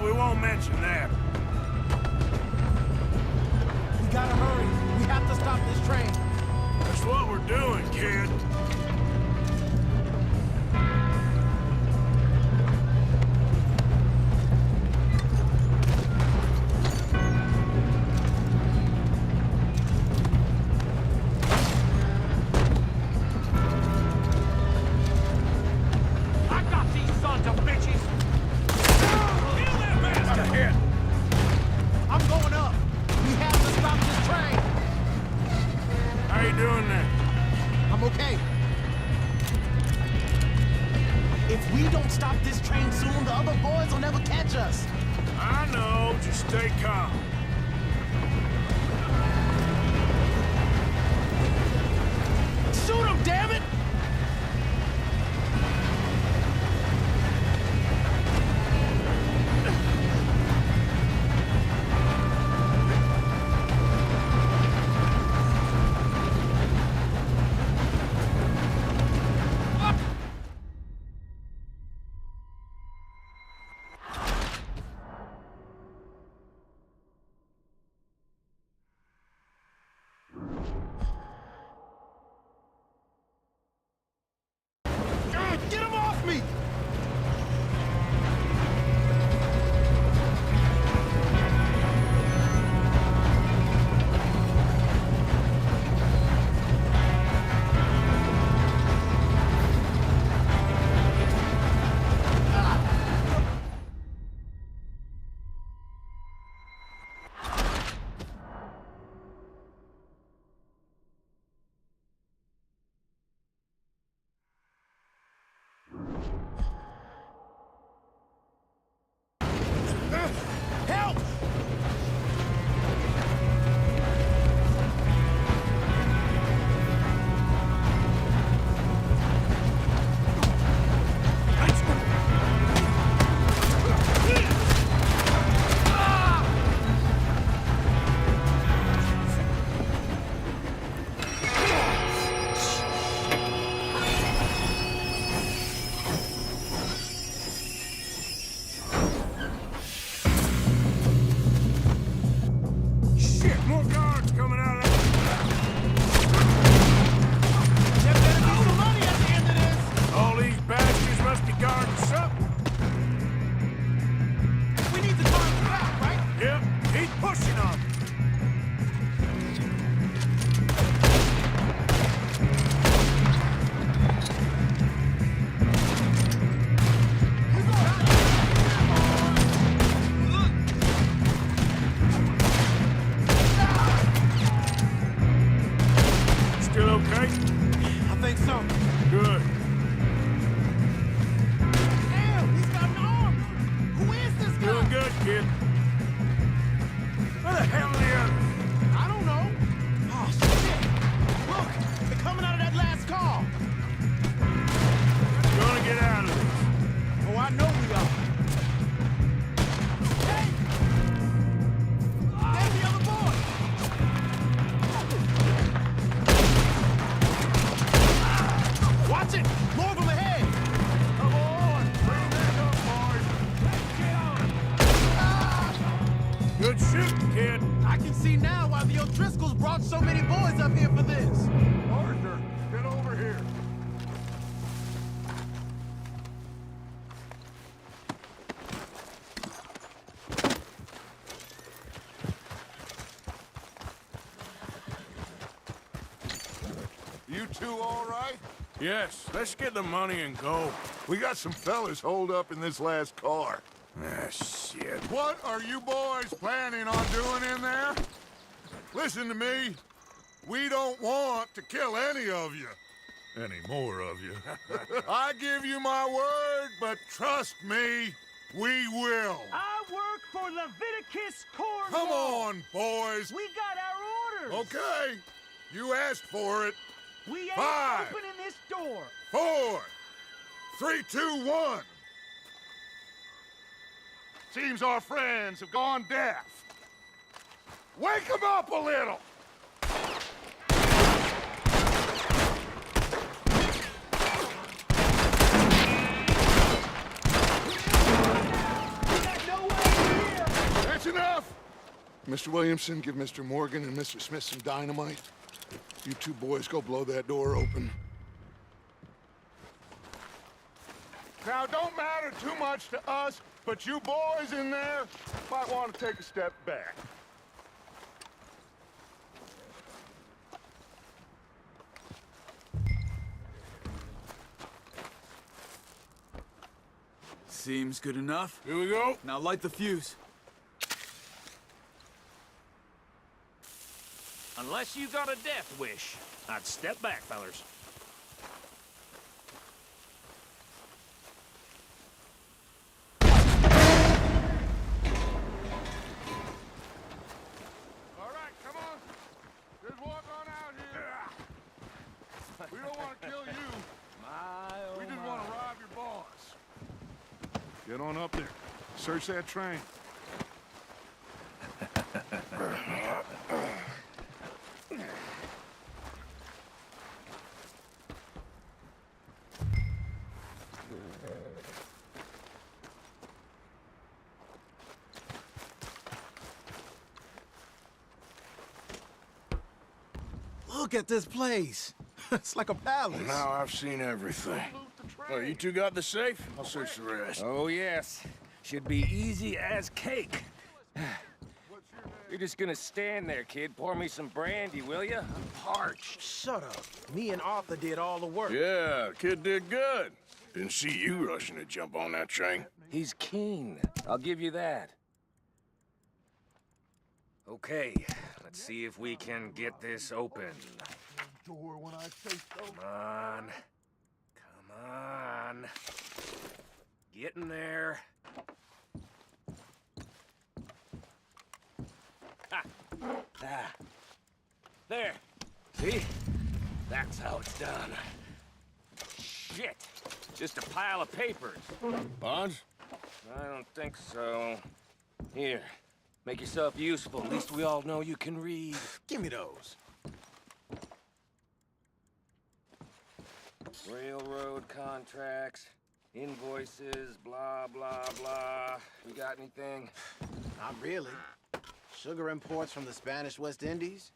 Speaker 3: we won't mention that.
Speaker 2: We gotta hurry. We have to stop this train.
Speaker 3: That's what we're doing, kid.
Speaker 2: I got these sons of bitches.
Speaker 3: Got a hit.
Speaker 2: I'm going up. We have to stop this train.
Speaker 3: How you doing there?
Speaker 2: I'm okay. If we don't stop this train soon, the other boys will never catch us.
Speaker 3: I know. Just stay calm.
Speaker 2: Shoot him, damn it! Get him off me! Help!
Speaker 3: Shit, more guards coming out of that.
Speaker 2: There better be some money at the end of this!
Speaker 3: All these bastards must be guarding something.
Speaker 2: We need to turn back, right?
Speaker 3: Yep, keep pushing on. Still okay?
Speaker 2: I think so.
Speaker 3: Good.
Speaker 2: Damn, he's got an arm! Who is this guy?
Speaker 3: Doing good, kid. Where the hell are the others?
Speaker 2: I don't know. Oh, shit! Look, they're coming out of that last car.
Speaker 3: Gonna get out of this.
Speaker 2: Oh, I know we are. Hey! There's the other boy! Watch it! More of them ahead!
Speaker 3: Come on, bring that up, boys. Good shooting, kid.
Speaker 2: I can see now why the O'Driscolls brought so many boys up here for this.
Speaker 1: Arthur, get over here. You two all right?
Speaker 3: Yes, let's get the money and go.
Speaker 1: We got some fellas holed up in this last car.
Speaker 3: Ah, shit.
Speaker 1: What are you boys planning on doing in there? Listen to me. We don't want to kill any of you. Any more of you. I give you my word, but trust me, we will.
Speaker 2: I work for Leviticus Cornwall.
Speaker 1: Come on, boys.
Speaker 2: We got our orders.
Speaker 1: Okay. You asked for it.
Speaker 2: We ain't
Speaker 1: 5,
Speaker 2: opening this door.
Speaker 1: 4, 3, 2, 1. Seems our friends have gone deaf. Wake them up a little.
Speaker 2: No way.
Speaker 1: Mr. Williamson, give Mr. Morgan and Mr. Smith some dynamite. You two boys go blow that door open. Now, don't matter too much to us, but you boys in there might want to take a step back.
Speaker 10: Seems good enough.
Speaker 3: Here we go.
Speaker 10: Now light the fuse.
Speaker 11: Unless you got a death wish, I'd step back, fellers.
Speaker 1: All right, come on. Just walk on out here. We don't want to kill you. We just want to rob your boss. Get on up there. Search that train.
Speaker 2: Look at this place. It's like a palace.
Speaker 3: Now I've seen everything. Oh, you two got the safe? I'll search the rest.
Speaker 11: Oh, yes. Should be easy as cake. You're just gonna stand there, kid. Pour me some brandy, will ya? I'm parched.
Speaker 2: Shut up. Me and Arthur did all the work.
Speaker 3: Yeah, the kid did good. Didn't see you rushing to jump on that train.
Speaker 11: He's keen. I'll give you that. Okay, let's see if we can get this open.
Speaker 1: Door when I say so.
Speaker 11: Come on. Come on. Get in there. Ah. There. See? That's how it's done. Shit. Just a pile of papers.
Speaker 3: Bonds?
Speaker 11: I don't think so. Here. Make yourself useful. At least we all know you can read.
Speaker 2: Give me those.
Speaker 11: Railroad contracts, invoices, blah, blah, blah. You got anything?
Speaker 2: Not really. Sugar imports from the Spanish West Indies.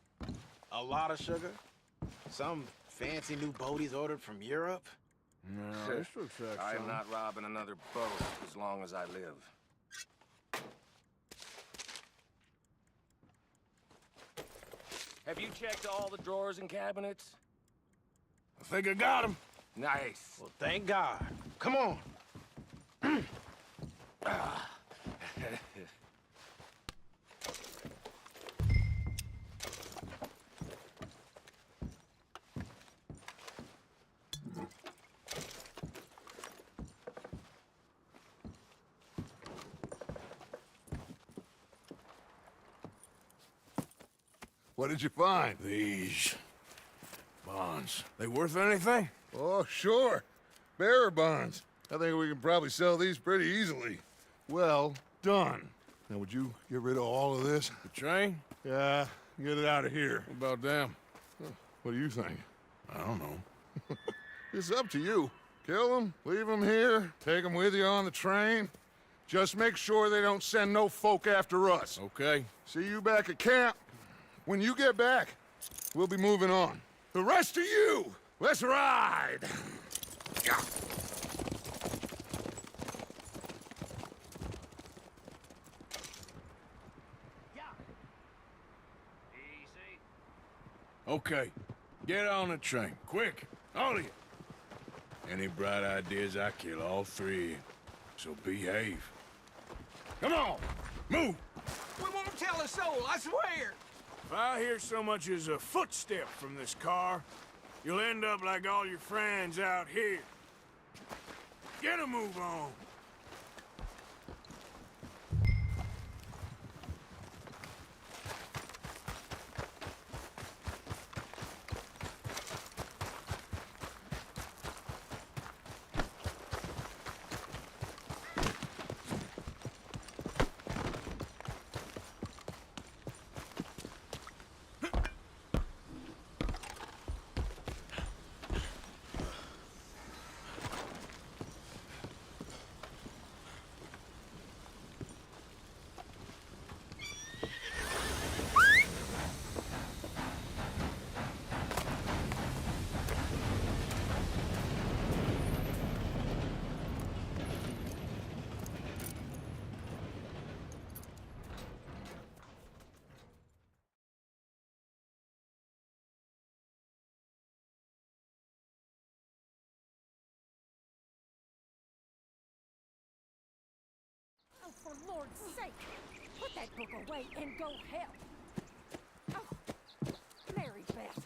Speaker 2: A lot of sugar. Some fancy new boat he's ordered from Europe.
Speaker 3: No, this looks like
Speaker 11: I am not robbing another boat as long as I live. Have you checked all the drawers and cabinets?
Speaker 3: I think I got him.
Speaker 11: Nice.
Speaker 2: Well, thank God. Come on.
Speaker 1: What did you find?
Speaker 3: These bonds. They worth anything?
Speaker 1: Oh, sure. Bearer bonds. I think we can probably sell these pretty easily. Well done. Now, would you get rid of all of this?
Speaker 3: The train?
Speaker 1: Yeah, get it out of here.
Speaker 3: What about them?
Speaker 1: What do you think?
Speaker 3: I don't know.
Speaker 1: It's up to you. Kill them, leave them here, take them with you on the train. Just make sure they don't send no folk after us.
Speaker 3: Okay.
Speaker 1: See you back at camp. When you get back, we'll be moving on. The rest of you, let's ride!
Speaker 3: Okay. Get on the train. Quick. All of you. Any bright ideas, I kill all three of you. So behave. Come on! Move!
Speaker 11: We won't tell a soul, I swear!
Speaker 3: If I hear so much as a footstep from this car, you'll end up like all your friends out here. Get a move on.
Speaker 7: Lord's sake! Put that book away and go help. Oh, Mary Beth.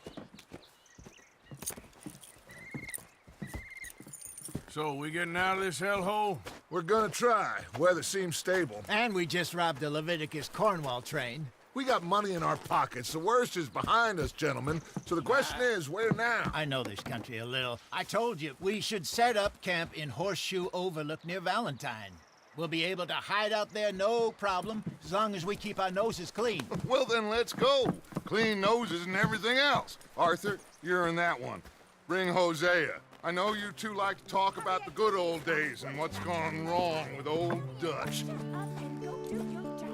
Speaker 3: So, we getting out of this hellhole?
Speaker 1: We're gonna try. Weather seems stable.
Speaker 5: And we just robbed the Leviticus Cornwall train.
Speaker 1: We got money in our pockets. The worst is behind us, gentlemen. So the question is, where now?
Speaker 5: I know this country a little. I told you, we should set up camp in Horseshoe Overlook near Valentine. We'll be able to hide out there no problem, as long as we keep our noses clean.
Speaker 1: Well, then let's go. Clean noses and everything else. Arthur, you're in that one. Bring Hosea. I know you two like to talk about the good old days and what's gone wrong with old Dutch.
Speaker 7: Shut up and go do your job.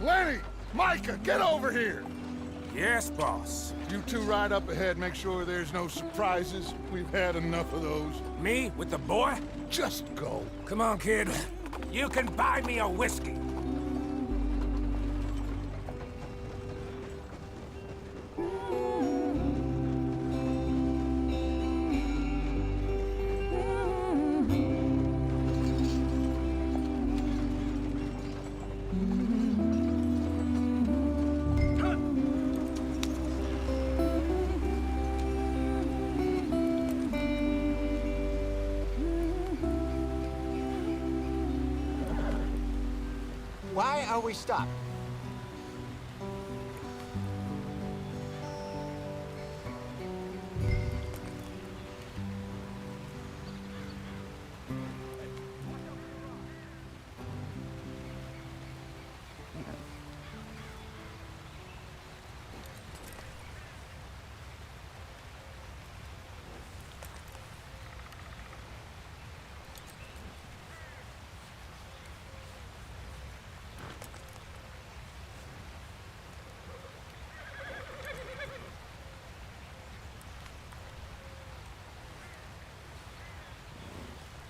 Speaker 1: Lenny! Micah, get over here!
Speaker 11: Yes, boss.
Speaker 1: You two ride up ahead, make sure there's no surprises. We've had enough of those.
Speaker 11: Me with the boy?
Speaker 1: Just go.
Speaker 11: Come on, kid. You can buy me a whiskey.
Speaker 5: Why are we stopped?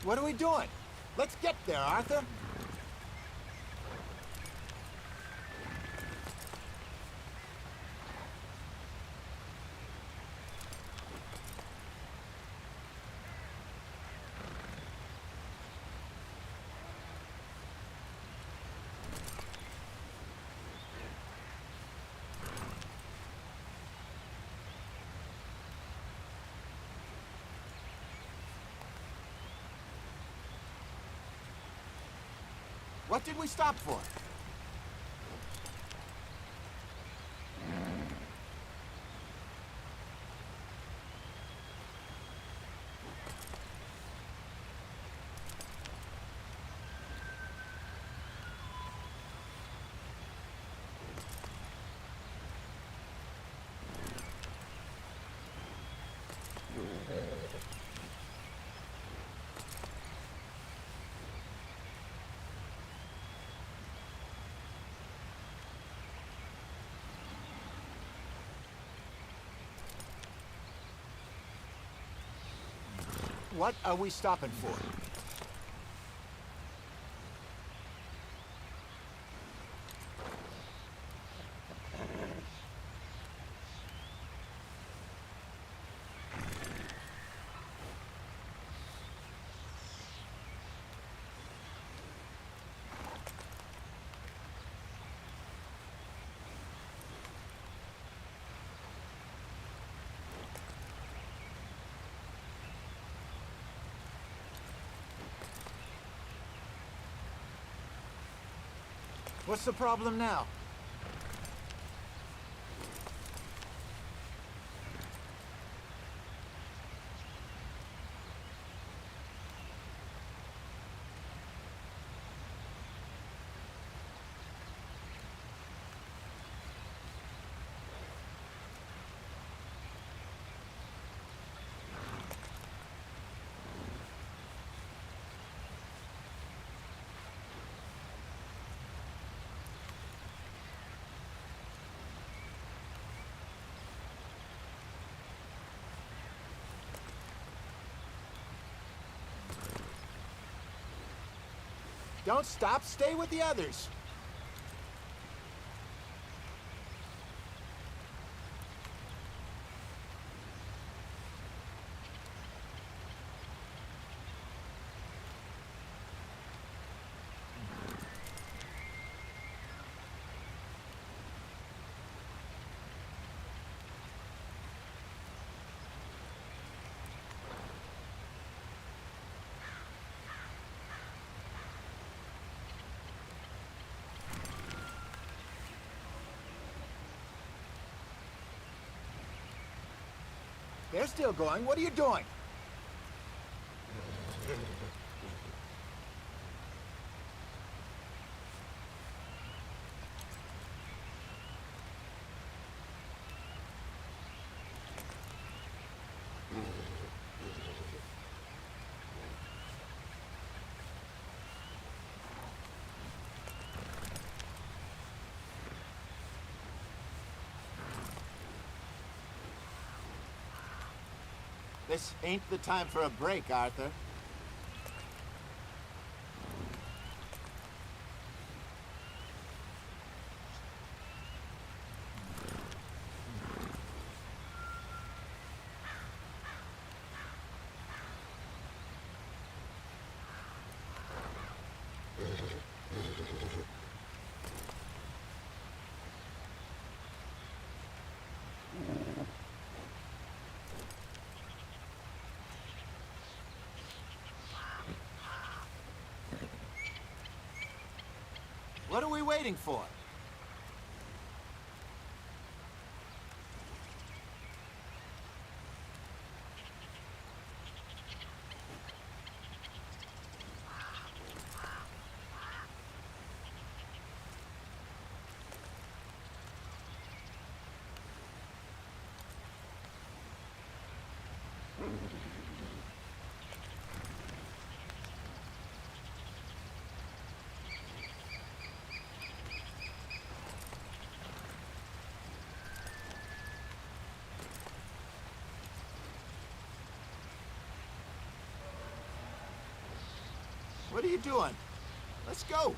Speaker 5: What are we doing? Let's get there, Arthur. What did we stop for? What are we stopping for? What's the problem now? Don't stop. Stay with the others. They're still going. What are you doing? This ain't the time for a break, Arthur. What are we waiting for? What are you doing? Let's go.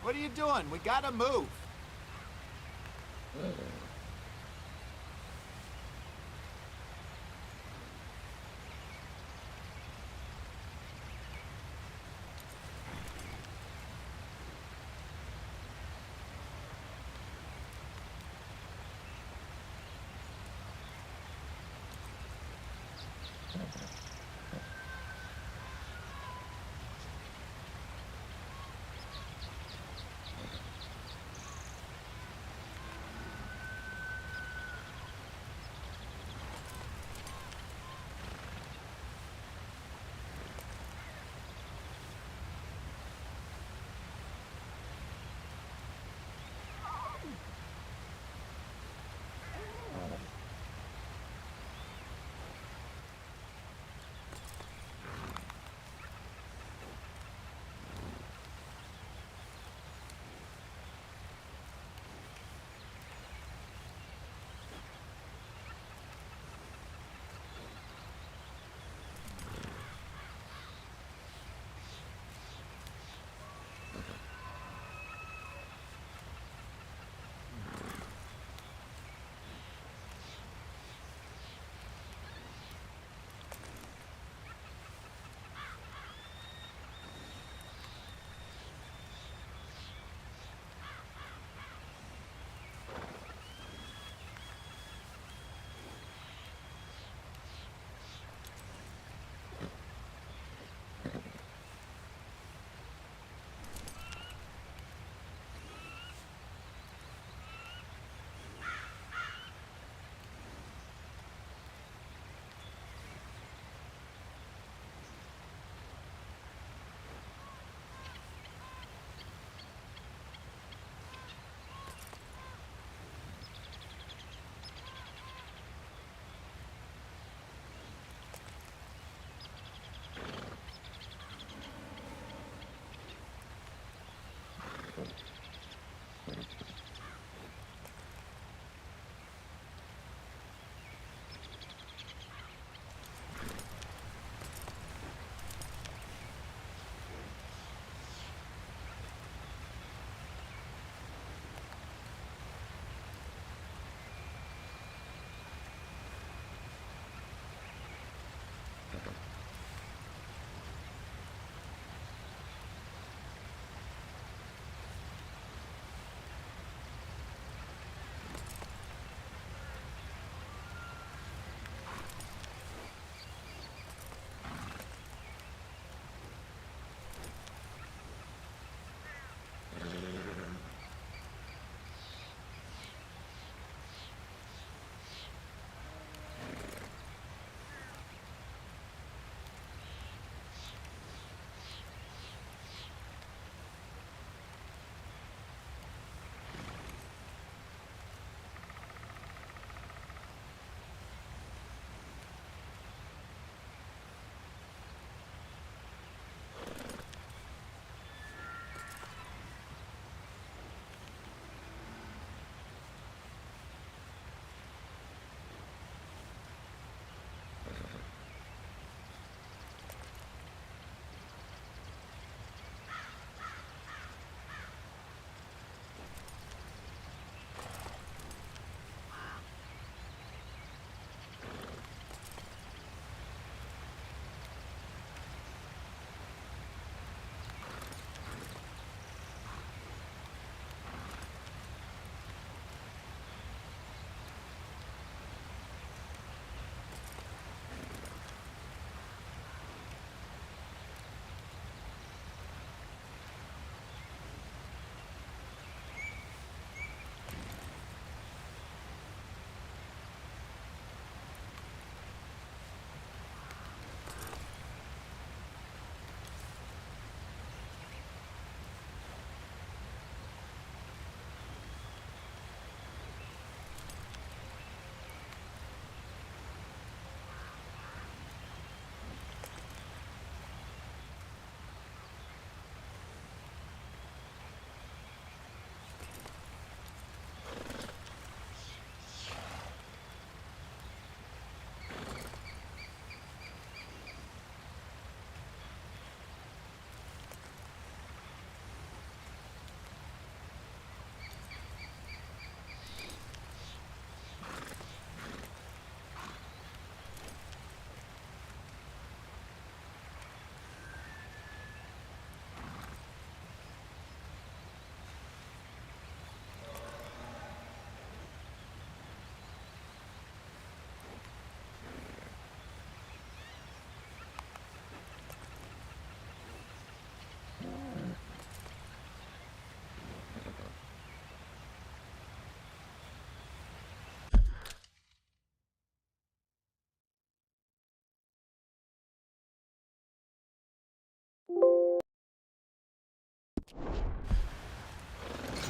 Speaker 5: What are you doing? We gotta move.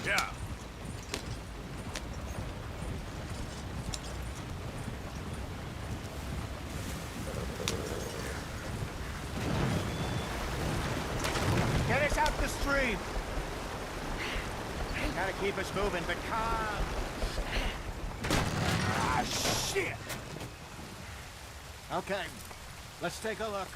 Speaker 3: Yeah.
Speaker 5: Get us out the stream. Gotta keep us moving, but calm. Ah, shit! Okay, let's take a look.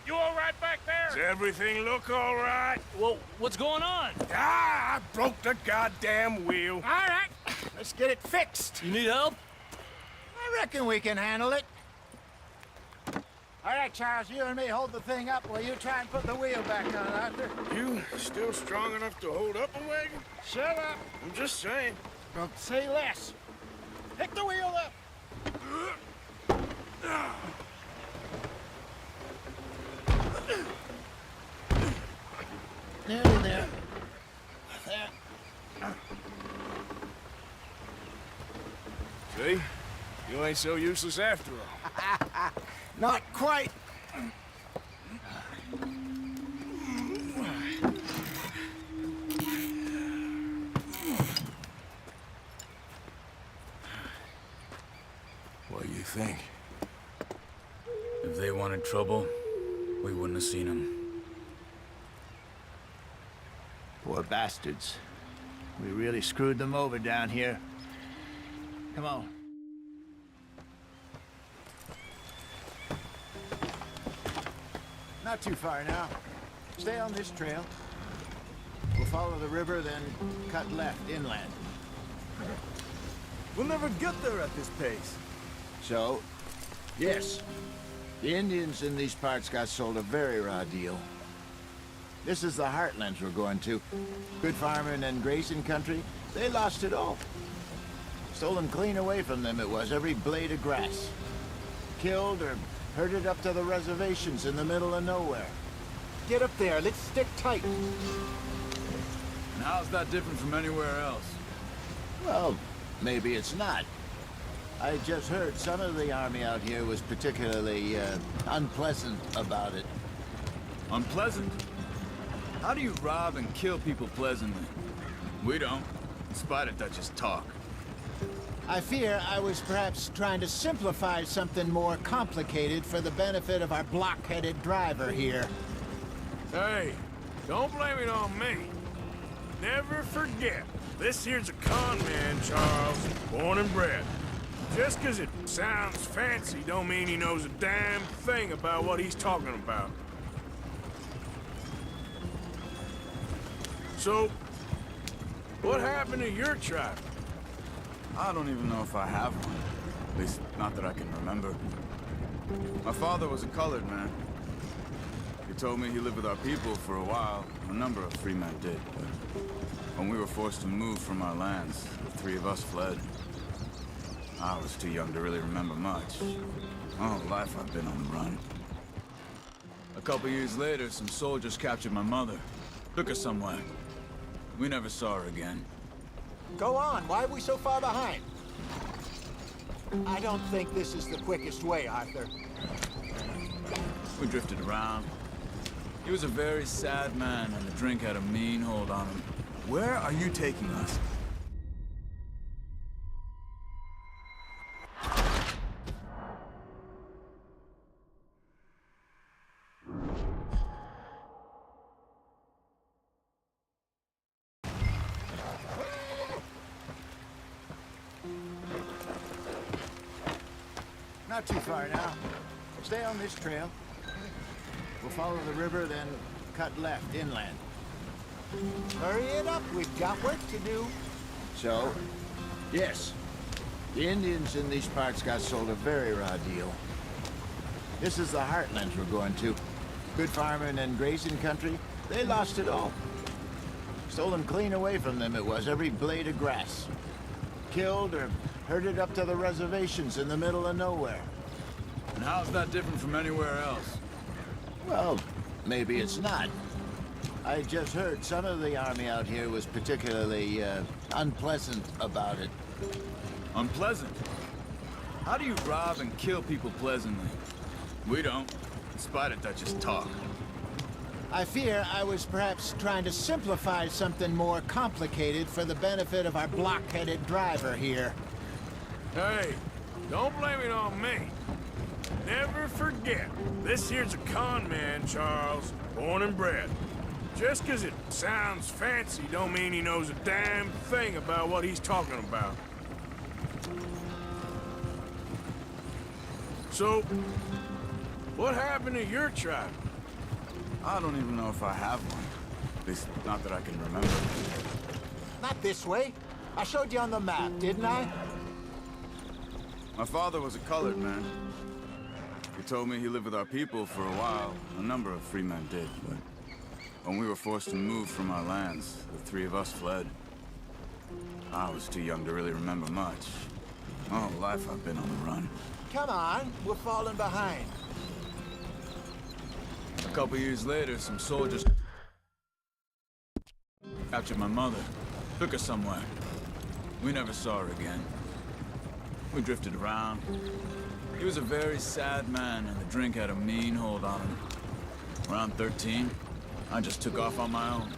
Speaker 11: You all right back there?
Speaker 3: Does everything look all right?
Speaker 4: Well, what's going on?
Speaker 3: Ah, I broke the goddamn wheel.
Speaker 5: All right, let's get it fixed.
Speaker 4: You need help?
Speaker 5: I reckon we can handle it. All right, Charles, you and me hold the thing up while you try and put the wheel back on, Arthur.
Speaker 3: You still strong enough to hold up a wagon?
Speaker 5: Shut up.
Speaker 3: I'm just saying.
Speaker 5: Don't say less. Pick the wheel up. Nearly there. There.
Speaker 3: See? You ain't so useless after all.
Speaker 5: Not quite.
Speaker 3: What do you think?
Speaker 10: If they wanted trouble, we wouldn't have seen them.
Speaker 5: Poor bastards. We really screwed them over down here. Come on. Not too far now. Stay on this trail. We'll follow the river, then cut left inland.
Speaker 10: We'll never get there at this pace.
Speaker 5: So, yes, the Indians in these parts got sold a very raw deal. This is the heartlands we're going to. Good farming and grazing country, they lost it all. Stolen clean away from them it was, every blade of grass. Killed or herded up to the reservations in the middle of nowhere. Get up there, let's stick tight.
Speaker 10: And how's that different from anywhere else?
Speaker 5: Well, maybe it's not. I just heard some of the army out here was particularly unpleasant about it.
Speaker 10: Unpleasant? How do you rob and kill people pleasantly? We don't. In spite of Dutch's talk.
Speaker 5: I fear I was perhaps trying to simplify something more complicated for the benefit of our block-headed driver here.
Speaker 3: Hey, don't blame it on me. Never forget, this here's a con man, Charles, born and bred. Just 'cause it sounds fancy don't mean he knows a damn thing about what he's talking about. So, what happened to your tribe?
Speaker 10: I don't even know if I have one. At least, not that I can remember. My father was a colored man. He told me he lived with our people for a while. A number of free men did, but when we were forced to move from our lands, the three of us fled. I was too young to really remember much. All life I've been on the run. A couple years later, some soldiers captured my mother. Took her somewhere. We never saw her again.
Speaker 5: Go on, why are we so far behind? I don't think this is the quickest way, Arthur.
Speaker 10: We drifted around. He was a very sad man, and the drink had a mean hold on him. Where are you taking us?
Speaker 5: Not too far now. Stay on this trail. We'll follow the river, then cut left inland. Hurry it up, we've got work to do. So, yes, the Indians in these parts got sold a very raw deal. This is the heartlands we're going to. Good farming and grazing country, they lost it all. Stolen clean away from them it was, every blade of grass. Killed or herded up to the reservations in the middle of nowhere.
Speaker 10: And how's that different from anywhere else?
Speaker 5: Well, maybe it's not. I just heard some of the army out here was particularly unpleasant about it.
Speaker 10: Unpleasant? How do you rob and kill people pleasantly? We don't, in spite of Dutch's talk.
Speaker 5: I fear I was perhaps trying to simplify something more complicated for the benefit of our block-headed driver here.
Speaker 3: Hey, don't blame it on me. Never forget, this here's a con man, Charles, born and bred. Just 'cause it sounds fancy don't mean he knows a damn thing about what he's talking about. So, what happened to your tribe?
Speaker 10: I don't even know if I have one. At least, not that I can remember.
Speaker 5: Not this way. I showed you on the map, didn't I?
Speaker 10: My father was a colored man. He told me he lived with our people for a while. A number of free men did, but when we were forced to move from our lands, the three of us fled. I was too young to really remember much. All life I've been on the run.
Speaker 5: Come on, we're falling behind.
Speaker 10: A couple years later, some soldiers captured my mother. Took her somewhere. We never saw her again. We drifted around. He was a very sad man, and the drink had a mean hold on him. Around 13, I just took off on my own.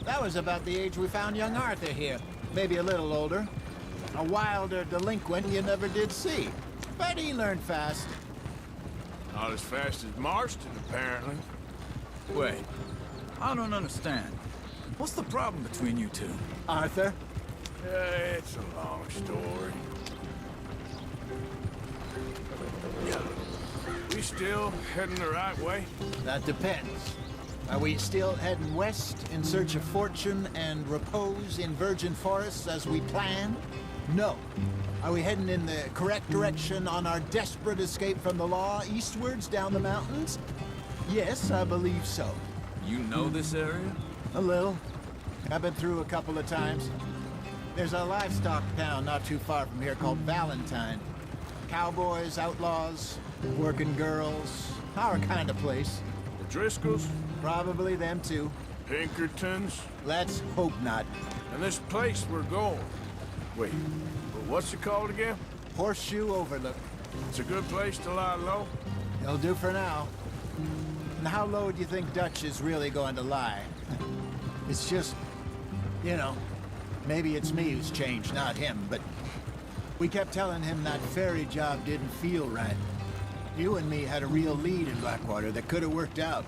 Speaker 5: That was about the age we found young Arthur here. Maybe a little older. A wilder delinquent you never did see. But he learned fast.
Speaker 3: Not as fast as Marston, apparently.
Speaker 10: Wait, I don't understand. What's the problem between you two?
Speaker 5: Arthur?
Speaker 3: It's a long story. We still heading the right way?
Speaker 5: That depends. Are we still heading west in search of fortune and repose in virgin forests as we planned? No. Are we heading in the correct direction on our desperate escape from the law eastwards down the mountains? Yes, I believe so.
Speaker 10: You know this area?
Speaker 5: A little. I've been through a couple of times. There's a livestock town not too far from here called Valentine. Cowboys, outlaws, working girls, our kind of place.
Speaker 3: The Driscolls?
Speaker 5: Probably them too.
Speaker 3: Pinkertons?
Speaker 5: Let's hope not.
Speaker 3: And this place we're going. Wait, what's it called again?
Speaker 5: Horseshoe Overlook.
Speaker 3: It's a good place to lie low?
Speaker 5: It'll do for now. And how low do you think Dutch is really going to lie? It's just, you know, maybe it's me who's changed, not him, but we kept telling him that ferry job didn't feel right. You and me had a real lead in Blackwater that could have worked out.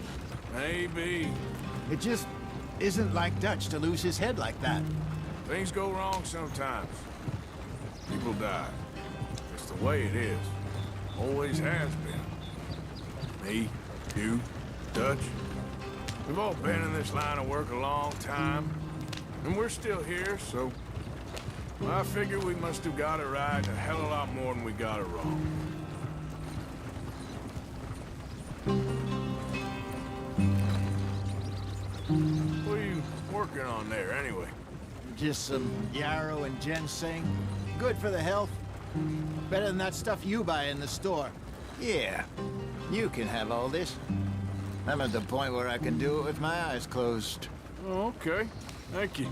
Speaker 3: Maybe.
Speaker 5: It just isn't like Dutch to lose his head like that.
Speaker 3: Things go wrong sometimes. People die. It's the way it is. Always has been. Me, you, Dutch. We've all been in this line of work a long time. And we're still here, so... I figure we must have got it right a hell of a lot more than we got it wrong. What are you working on there, anyway?
Speaker 5: Just some yarrow and ginseng. Good for the health. Better than that stuff you buy in the store. Yeah, you can have all this. I'm at the point where I can do it with my eyes closed.
Speaker 3: Oh, okay. Thank you.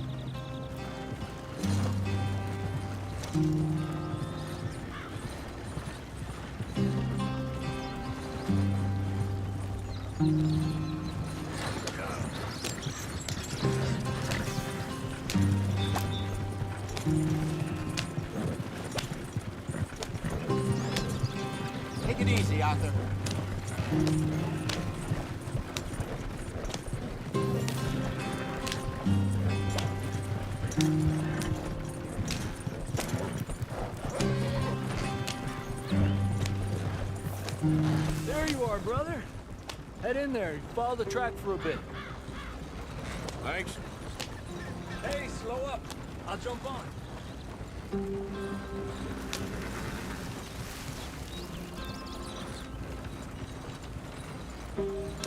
Speaker 5: Take it easy, Arthur.
Speaker 4: There you are, brother. Head in there. Follow the track for a bit.
Speaker 3: Thanks.
Speaker 4: Hey, slow up. I'll jump on.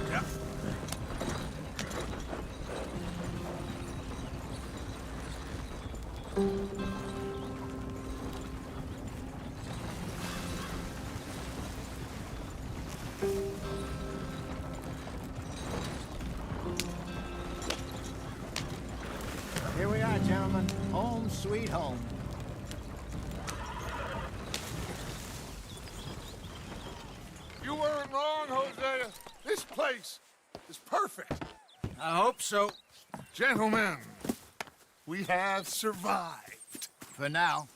Speaker 3: Yeah.
Speaker 5: Here we are, gentlemen. Home sweet home.
Speaker 1: You weren't wrong, Hosea. This place is perfect.
Speaker 5: I hope so.
Speaker 1: Gentlemen, we have survived.
Speaker 5: For now.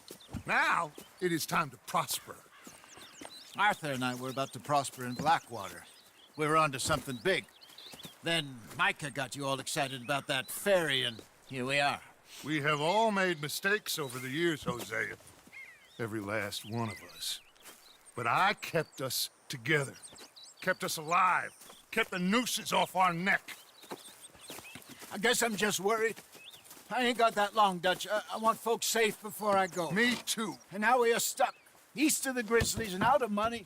Speaker 1: Now, it is time to prosper.
Speaker 5: Arthur and I were about to prosper in Blackwater. We were onto something big. Then Micah got you all excited about that ferry, and here we are.
Speaker 1: We have all made mistakes over the years, Hosea. Every last one of us. But I kept us together. Kept us alive. Kept the nooses off our neck.
Speaker 5: I guess I'm just worried. I ain't got that long, Dutch. I want folks safe before I go.
Speaker 1: Me too.
Speaker 5: And now we are stuck, east of the Grizzlies and out of money,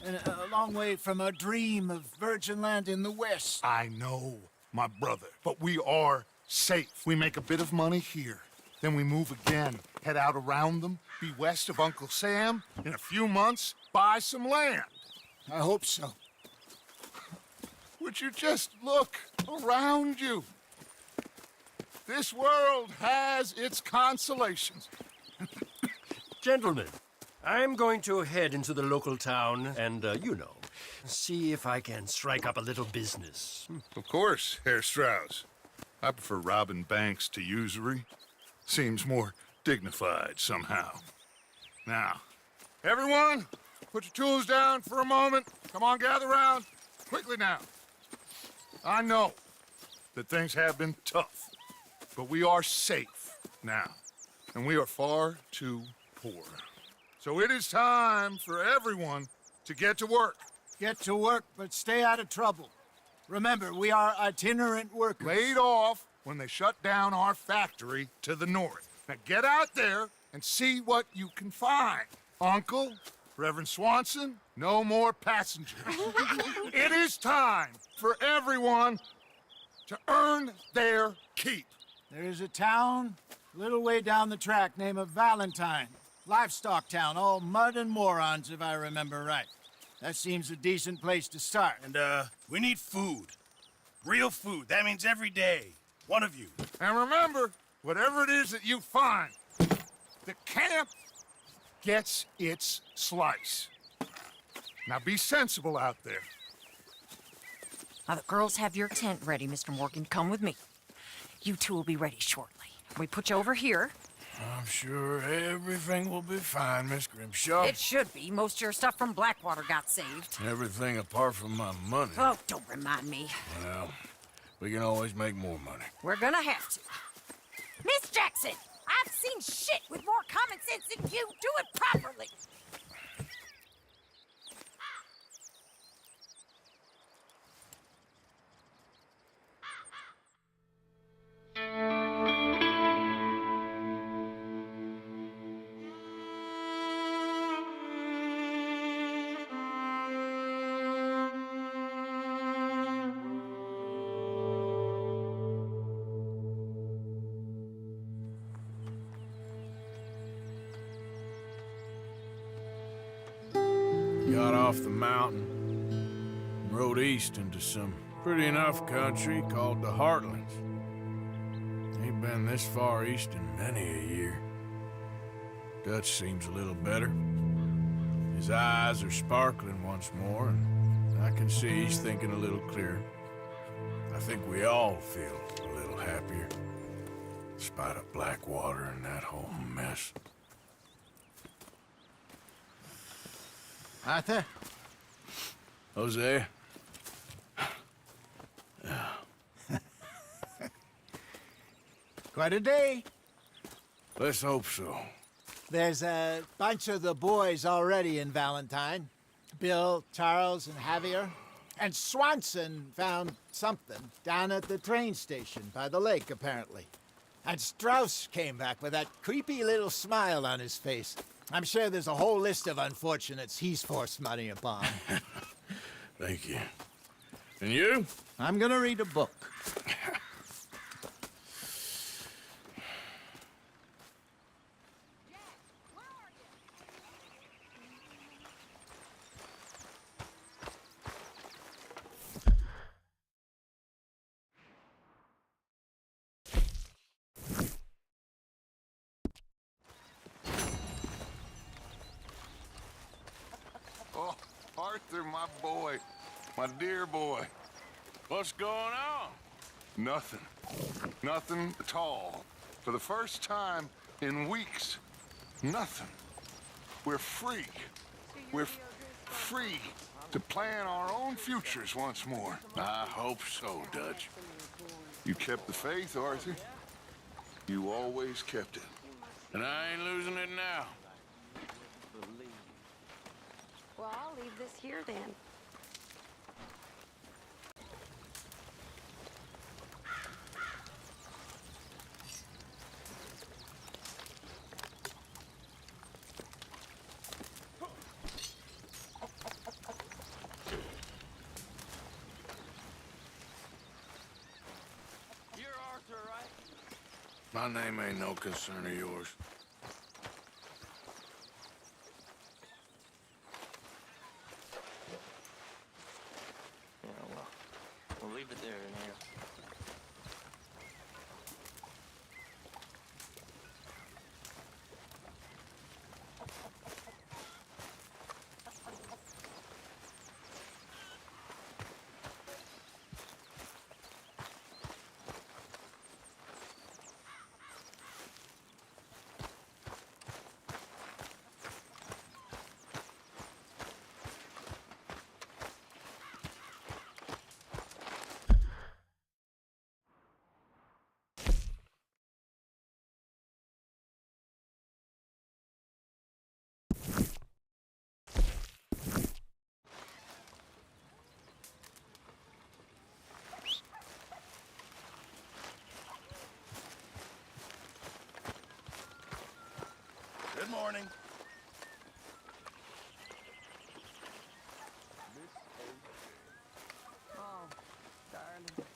Speaker 5: and a long way from our dream of virgin land in the west.
Speaker 1: I know, my brother, but we are safe. We make a bit of money here. Then we move again, head out around them, be west of Uncle Sam. In a few months, buy some land.
Speaker 5: I hope so.
Speaker 1: Would you just look around you? This world has its consolations.
Speaker 14: Gentlemen, I'm going to head into the local town and, see if I can strike up a little business.
Speaker 1: Of course, Herr Strauss. I prefer robbing banks to usury. Seems more dignified somehow. Now, everyone, put your tools down for a moment. Come on, gather round. Quickly now. I know that things have been tough. But we are safe now, and we are far too poor. So it is time for everyone to get to work.
Speaker 5: Get to work, but stay out of trouble. Remember, we are itinerant workers.
Speaker 1: Laid off when they shut down our factory to the north. Now get out there and see what you can find. Uncle, Reverend Swanson, no more passengers. It is time for everyone to earn their keep.
Speaker 5: There is a town a little way down the track named Valentine. Livestock town, all mud and morons, if I remember right. That seems a decent place to start.
Speaker 9: And, we need food. Real food. That means every day. One of you.
Speaker 1: And remember, whatever it is that you find, the camp gets its slice. Now be sensible out there.
Speaker 7: Now, the girls have your tent ready, Mr. Morgan. Come with me. You two will be ready shortly. We put you over here.
Speaker 3: I'm sure everything will be fine, Miss Grimshaw.
Speaker 7: It should be. Most of your stuff from Blackwater got saved.
Speaker 3: Everything apart from my money.
Speaker 7: Oh, don't remind me.
Speaker 3: Well, we can always make more money.
Speaker 7: We're gonna have to. Miss Jackson, I've seen shit with more common sense than you. Do it properly.
Speaker 3: Got off the mountain, and rode east into some pretty enough country called the Heartlands. Ain't been this far east in many a year. Dutch seems a little better. His eyes are sparkling once more, and I can see he's thinking a little clearer. I think we all feel a little happier, in spite of Blackwater and that whole mess.
Speaker 5: Arthur?
Speaker 3: Jose?
Speaker 5: Quite a day.
Speaker 3: Let's hope so.
Speaker 5: There's a bunch of the boys already in Valentine. Bill, Charles, and Javier. And Swanson found something down at the train station by the lake, apparently. And Strauss came back with that creepy little smile on his face. I'm sure there's a whole list of unfortunates he's forced money upon.
Speaker 3: Thank you. And you?
Speaker 5: I'm gonna read a book.
Speaker 1: Oh, Arthur, my boy. My dear boy.
Speaker 11: What's going on?
Speaker 1: Nothing. Nothing at all. For the first time in weeks, nothing. We're free. We're free to plan our own futures once more.
Speaker 12: I hope so, Dutch.
Speaker 1: You kept the faith, Arthur. You always kept it.
Speaker 3: And I ain't losing it now.
Speaker 6: Well, I'll leave this here then.
Speaker 11: You're Arthur, right?
Speaker 3: My name ain't no concern of yours.
Speaker 4: Yeah, well, we'll leave it there in here.
Speaker 9: morning.
Speaker 11: Oh, darling.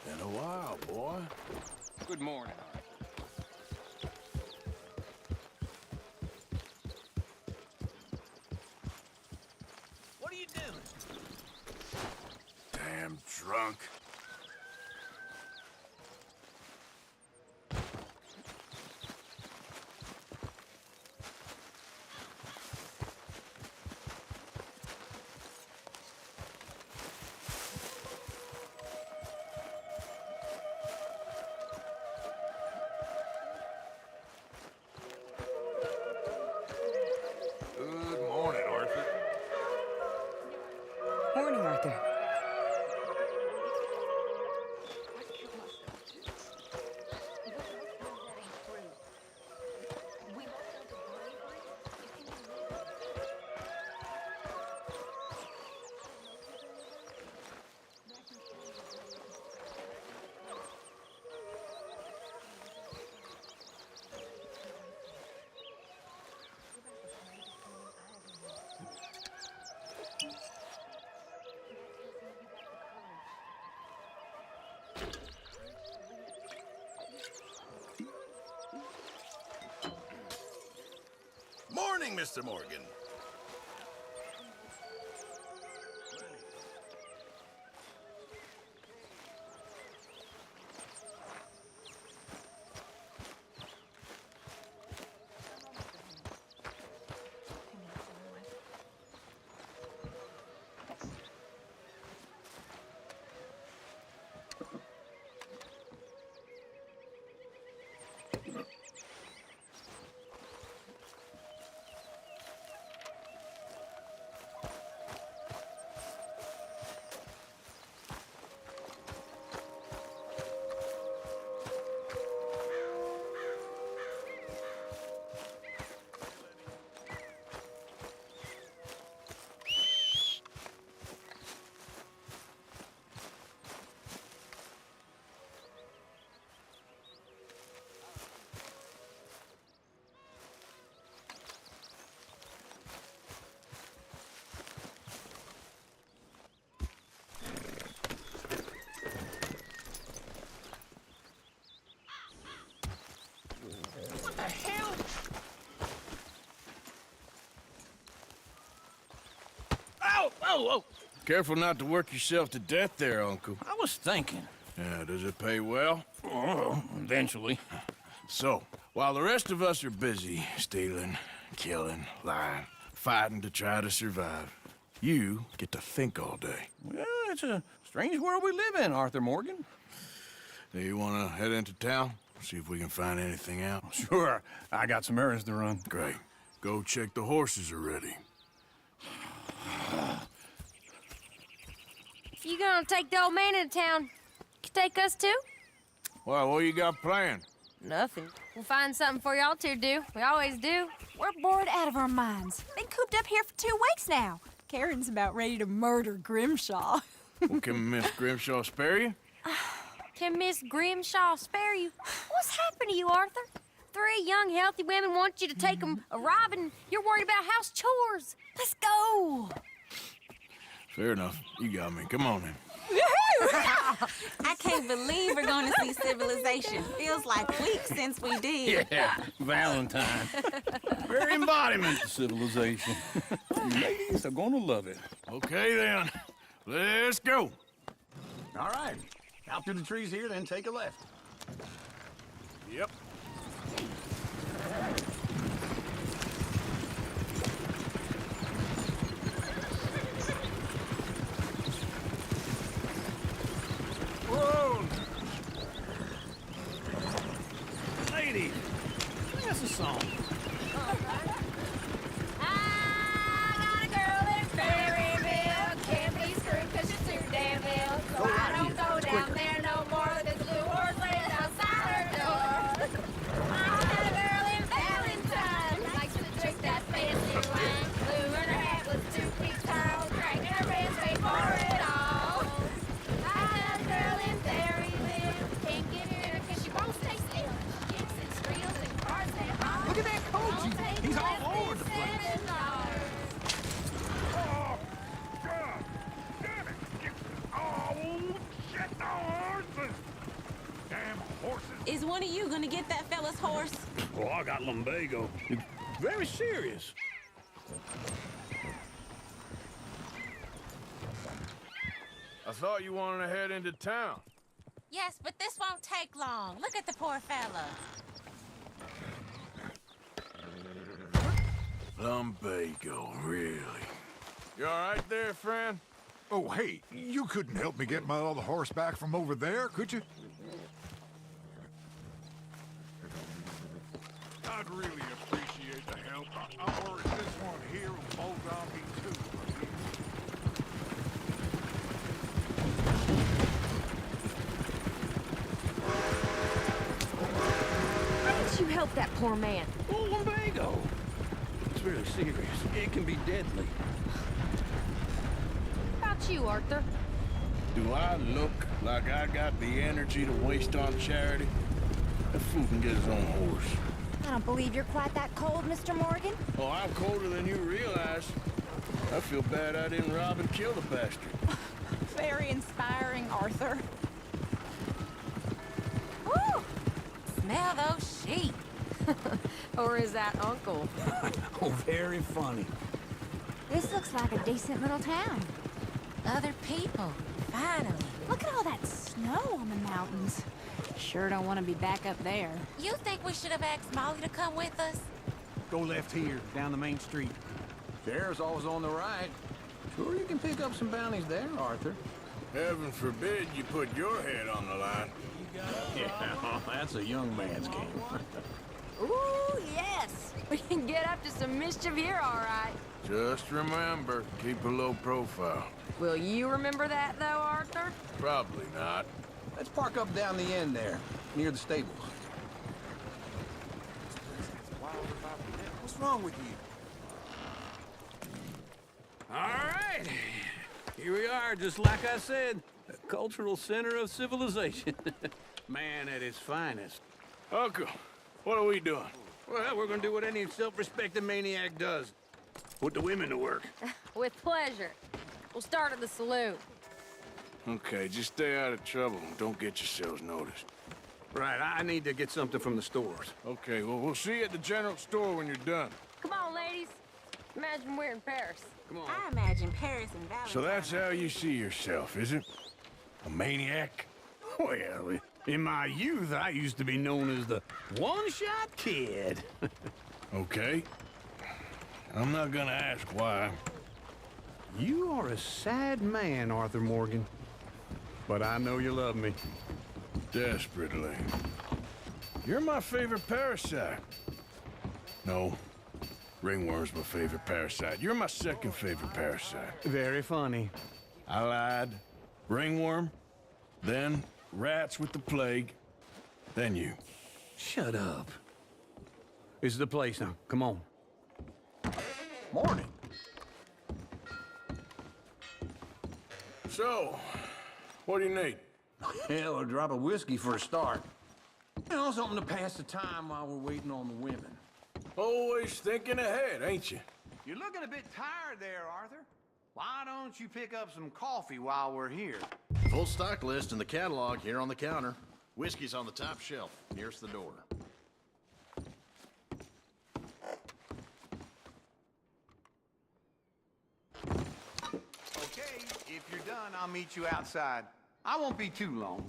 Speaker 3: Been a while, boy.
Speaker 11: Good morning, Arthur.
Speaker 4: What are you doing?
Speaker 3: Damn drunk.
Speaker 1: Good morning, Arthur.
Speaker 8: Morning, Arthur.
Speaker 9: Morning, Mr. Morgan.
Speaker 4: What the hell? Ow! Oh, oh!
Speaker 3: Careful not to work yourself to death there, Uncle.
Speaker 10: I was thinking.
Speaker 3: Yeah, does it pay well?
Speaker 10: Oh, eventually.
Speaker 3: So, while the rest of us are busy stealing, killing, lying, fighting to try to survive, you get to think all day.
Speaker 10: Well, it's a strange world we live in, Arthur Morgan.
Speaker 3: Do you want to head into town? See if we can find anything out?
Speaker 10: Sure. I got some errands to run.
Speaker 3: Great. Go check the horses are ready.
Speaker 15: If you gonna take the old man into town, you can take us too?
Speaker 3: Well, what you got planned?
Speaker 15: Nothing. We'll find something for y'all to do. We always do.
Speaker 7: We're bored out of our minds. Been cooped up here for 2 weeks now. Karen's about ready to murder Grimshaw.
Speaker 3: Well, can Miss Grimshaw spare you?
Speaker 15: Can Miss Grimshaw spare you? What's happened to you, Arthur? 3 young, healthy women want you to take them a robbing. You're worried about house chores. Let's go.
Speaker 3: Fair enough. You got me. Come on in.
Speaker 8: I can't believe we're going to see civilization. Feels like weeks since we did.
Speaker 10: Yeah, Valentine. Very embodiment of civilization. You ladies are gonna love it.
Speaker 3: Okay, then. Let's go.
Speaker 10: All right. Out through the trees here, then take a left.
Speaker 3: Yep. Whoa!
Speaker 10: Lady, play us a song.
Speaker 15: I got a girl in Berryville. Can't be screwed 'cause she's too damn ill. So I don't go down there no more. There's a blue horse laying outside her door. I got a girl in Valentine. Likes to drink that fancy wine. Blue in her hat was 2 feet tall. Dragging her pants, paid for it all. I got a girl in Berryville. Can't get her 'cause she won't stay still. She kicks and squeals and cars and hogs.
Speaker 10: Look at that coach. He's all over the place.
Speaker 1: Oh, God! Damn it! Oh, shit, the horses! Damn horses!
Speaker 8: Is one of you gonna get that fella's horse?
Speaker 10: Oh, I got lumbago. It's very serious.
Speaker 3: I thought you wanted to head into town.
Speaker 8: Yes, but this won't take long. Look at the poor fella.
Speaker 3: Lumbago, really? You all right there, friend?
Speaker 1: Oh, hey, you couldn't help me get my other horse back from over there, could you? I'd really appreciate the help. I'm worried this one here will bolt on me, too.
Speaker 7: Why didn't you help that poor man?
Speaker 10: Oh, lumbago. It's really serious. It can be deadly.
Speaker 15: How about you, Arthur?
Speaker 3: Do I look like I got the energy to waste on charity? That fool can get his own horse.
Speaker 7: I don't believe you're quite that cold, Mr. Morgan.
Speaker 3: Oh, I'm colder than you realize. I feel bad I didn't rob and kill the bastard.
Speaker 7: Very inspiring, Arthur.
Speaker 15: Woo! Smell those sheep. Or is that Uncle?
Speaker 10: Oh, very funny.
Speaker 7: This looks like a decent little town.
Speaker 15: Other people. Finally.
Speaker 7: Look at all that snow on the mountains.
Speaker 8: Sure don't want to be back up there.
Speaker 15: You think we should have asked Molly to come with us?
Speaker 16: Go left here, down the main street. Sheriff's always on the right. Sure you can pick up some bounties there, Arthur.
Speaker 3: Heaven forbid you put your head on the line.
Speaker 16: Yeah, that's a young man's game.
Speaker 15: Ooh, yes. We can get up to some mischief here, all right.
Speaker 3: Just remember, keep a low profile.
Speaker 15: Will you remember that, though, Arthur?
Speaker 3: Probably not.
Speaker 16: Let's park up down the end there, near the stables.
Speaker 5: What's wrong with you?
Speaker 10: All right. Here we are, just like I said. A cultural center of civilization. Man at his finest.
Speaker 3: Uncle, what are we doing?
Speaker 10: Well, we're gonna do what any self-respecting maniac does. Put the women to work.
Speaker 15: With pleasure. We'll start at the saloon.
Speaker 3: Okay, just stay out of trouble and don't get yourselves noticed.
Speaker 10: Right, I need to get something from the stores.
Speaker 3: Okay, well, we'll see you at the general store when you're done.
Speaker 15: Come on, ladies. Imagine we're in Paris.
Speaker 10: Come on.
Speaker 8: I imagine Paris and Valentine.
Speaker 3: So that's how you see yourself, is it? A maniac?
Speaker 10: Well, in my youth, I used to be known as the one-shot kid.
Speaker 3: Okay. I'm not gonna ask why.
Speaker 16: You are a sad man, Arthur Morgan. But I know you love me.
Speaker 3: Desperately. You're my favorite parasite. No, Ringworm's my favorite parasite. You're my second favorite parasite.
Speaker 16: Very funny.
Speaker 3: I lied. Ringworm, then rats with the plague, then you.
Speaker 16: Shut up. This is the place now. Come on. Morning.
Speaker 3: So, what do you need?
Speaker 16: Hell, a drop of whiskey for a start. You know, something to pass the time while we're waiting on the women.
Speaker 3: Always thinking ahead, ain't you?
Speaker 16: You're looking a bit tired there, Arthur. Why don't you pick up some coffee while we're here?
Speaker 12: Full stock list in the catalog here on the counter. Whiskey's on the top shelf, nearest the door.
Speaker 16: Okay, if you're done, I'll meet you outside. I won't be too long.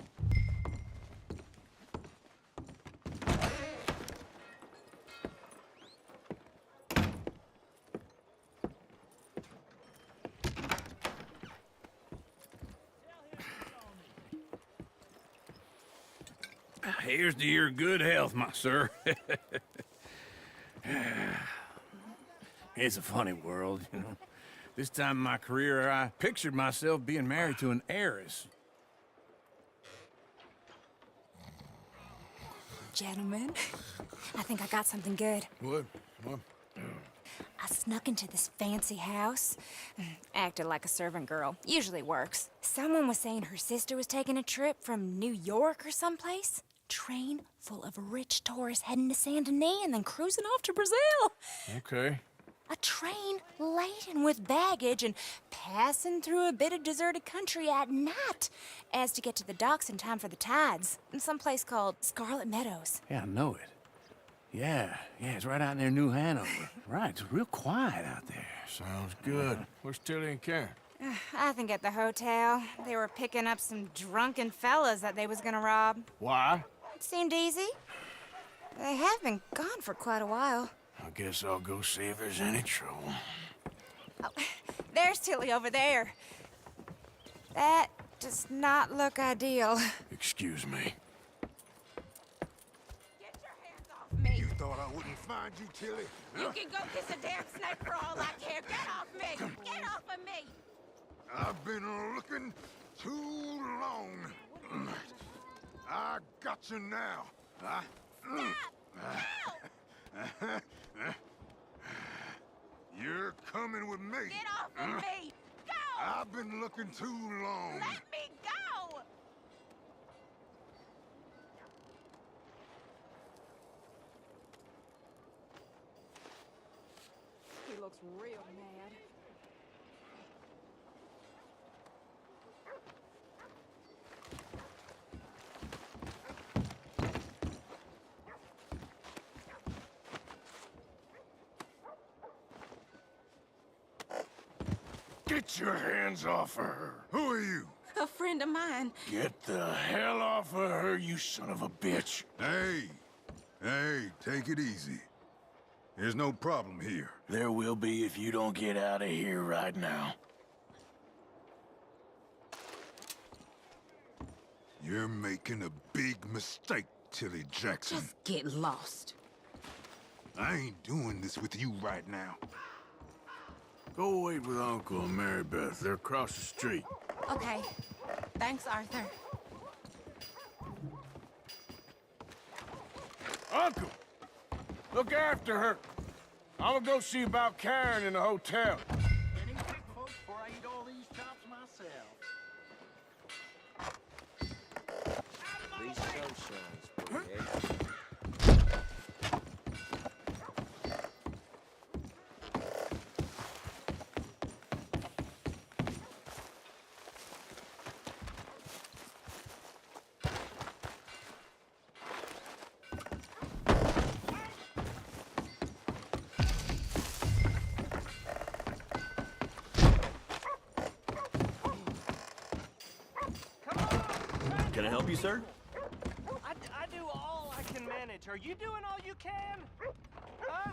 Speaker 3: Here's to your good health, my sir. It's a funny world, you know. This time in my career, I pictured myself being married to an heiress.
Speaker 15: Gentlemen, I think I got something good.
Speaker 3: What?
Speaker 15: I snuck into this fancy house. Acted like a servant girl. Usually works. Someone was saying her sister was taking a trip from New York or someplace. Train full of rich tourists heading to Saint Denis and then cruising off to Brazil.
Speaker 3: Okay.
Speaker 15: A train laden with baggage and passing through a bit of deserted country at night as to get to the docks in time for the tides in some place called Scarlet Meadows.
Speaker 3: Yeah, I know it. Yeah, it's right out near New Hanover. Right, it's real quiet out there. Sounds good. Where's Tilly and Karen?
Speaker 15: I think at the hotel. They were picking up some drunken fellas that they was gonna rob.
Speaker 3: Why?
Speaker 15: It seemed easy. They have been gone for quite a while.
Speaker 3: I guess I'll go see if there's any trouble.
Speaker 15: Oh, there's Tilly over there. That does not look ideal.
Speaker 3: Excuse me.
Speaker 15: Get your hands off me.
Speaker 1: You thought I wouldn't find you, Tilly?
Speaker 15: You can go kiss a damn snake for all I care. Get off me! Get off of me!
Speaker 1: I've been looking too long. I got you now. You're coming with me.
Speaker 15: Get off of me! Go!
Speaker 1: I've been looking too long.
Speaker 15: Let me go!
Speaker 7: He looks real mad.
Speaker 3: Get your hands off of her.
Speaker 1: Who are you?
Speaker 8: A friend of mine.
Speaker 3: Get the hell off of her, you son of a bitch.
Speaker 1: Hey, take it easy. There's no problem here.
Speaker 3: There will be if you don't get out of here right now.
Speaker 1: You're making a big mistake, Tilly Jackson.
Speaker 8: Just get lost.
Speaker 1: I ain't doing this with you right now.
Speaker 3: Go wait with Uncle and Mary Beth. They're across the street.
Speaker 8: Okay. Thanks, Arthur.
Speaker 3: Uncle! Look after her. I'm gonna go see about Karen in the hotel.
Speaker 16: Getting quick, folks, before I eat all these chops myself.
Speaker 2: These show shows, pretty,
Speaker 17: Can I help you, sir?
Speaker 4: I do all I can manage. Are you doing all you can? Huh?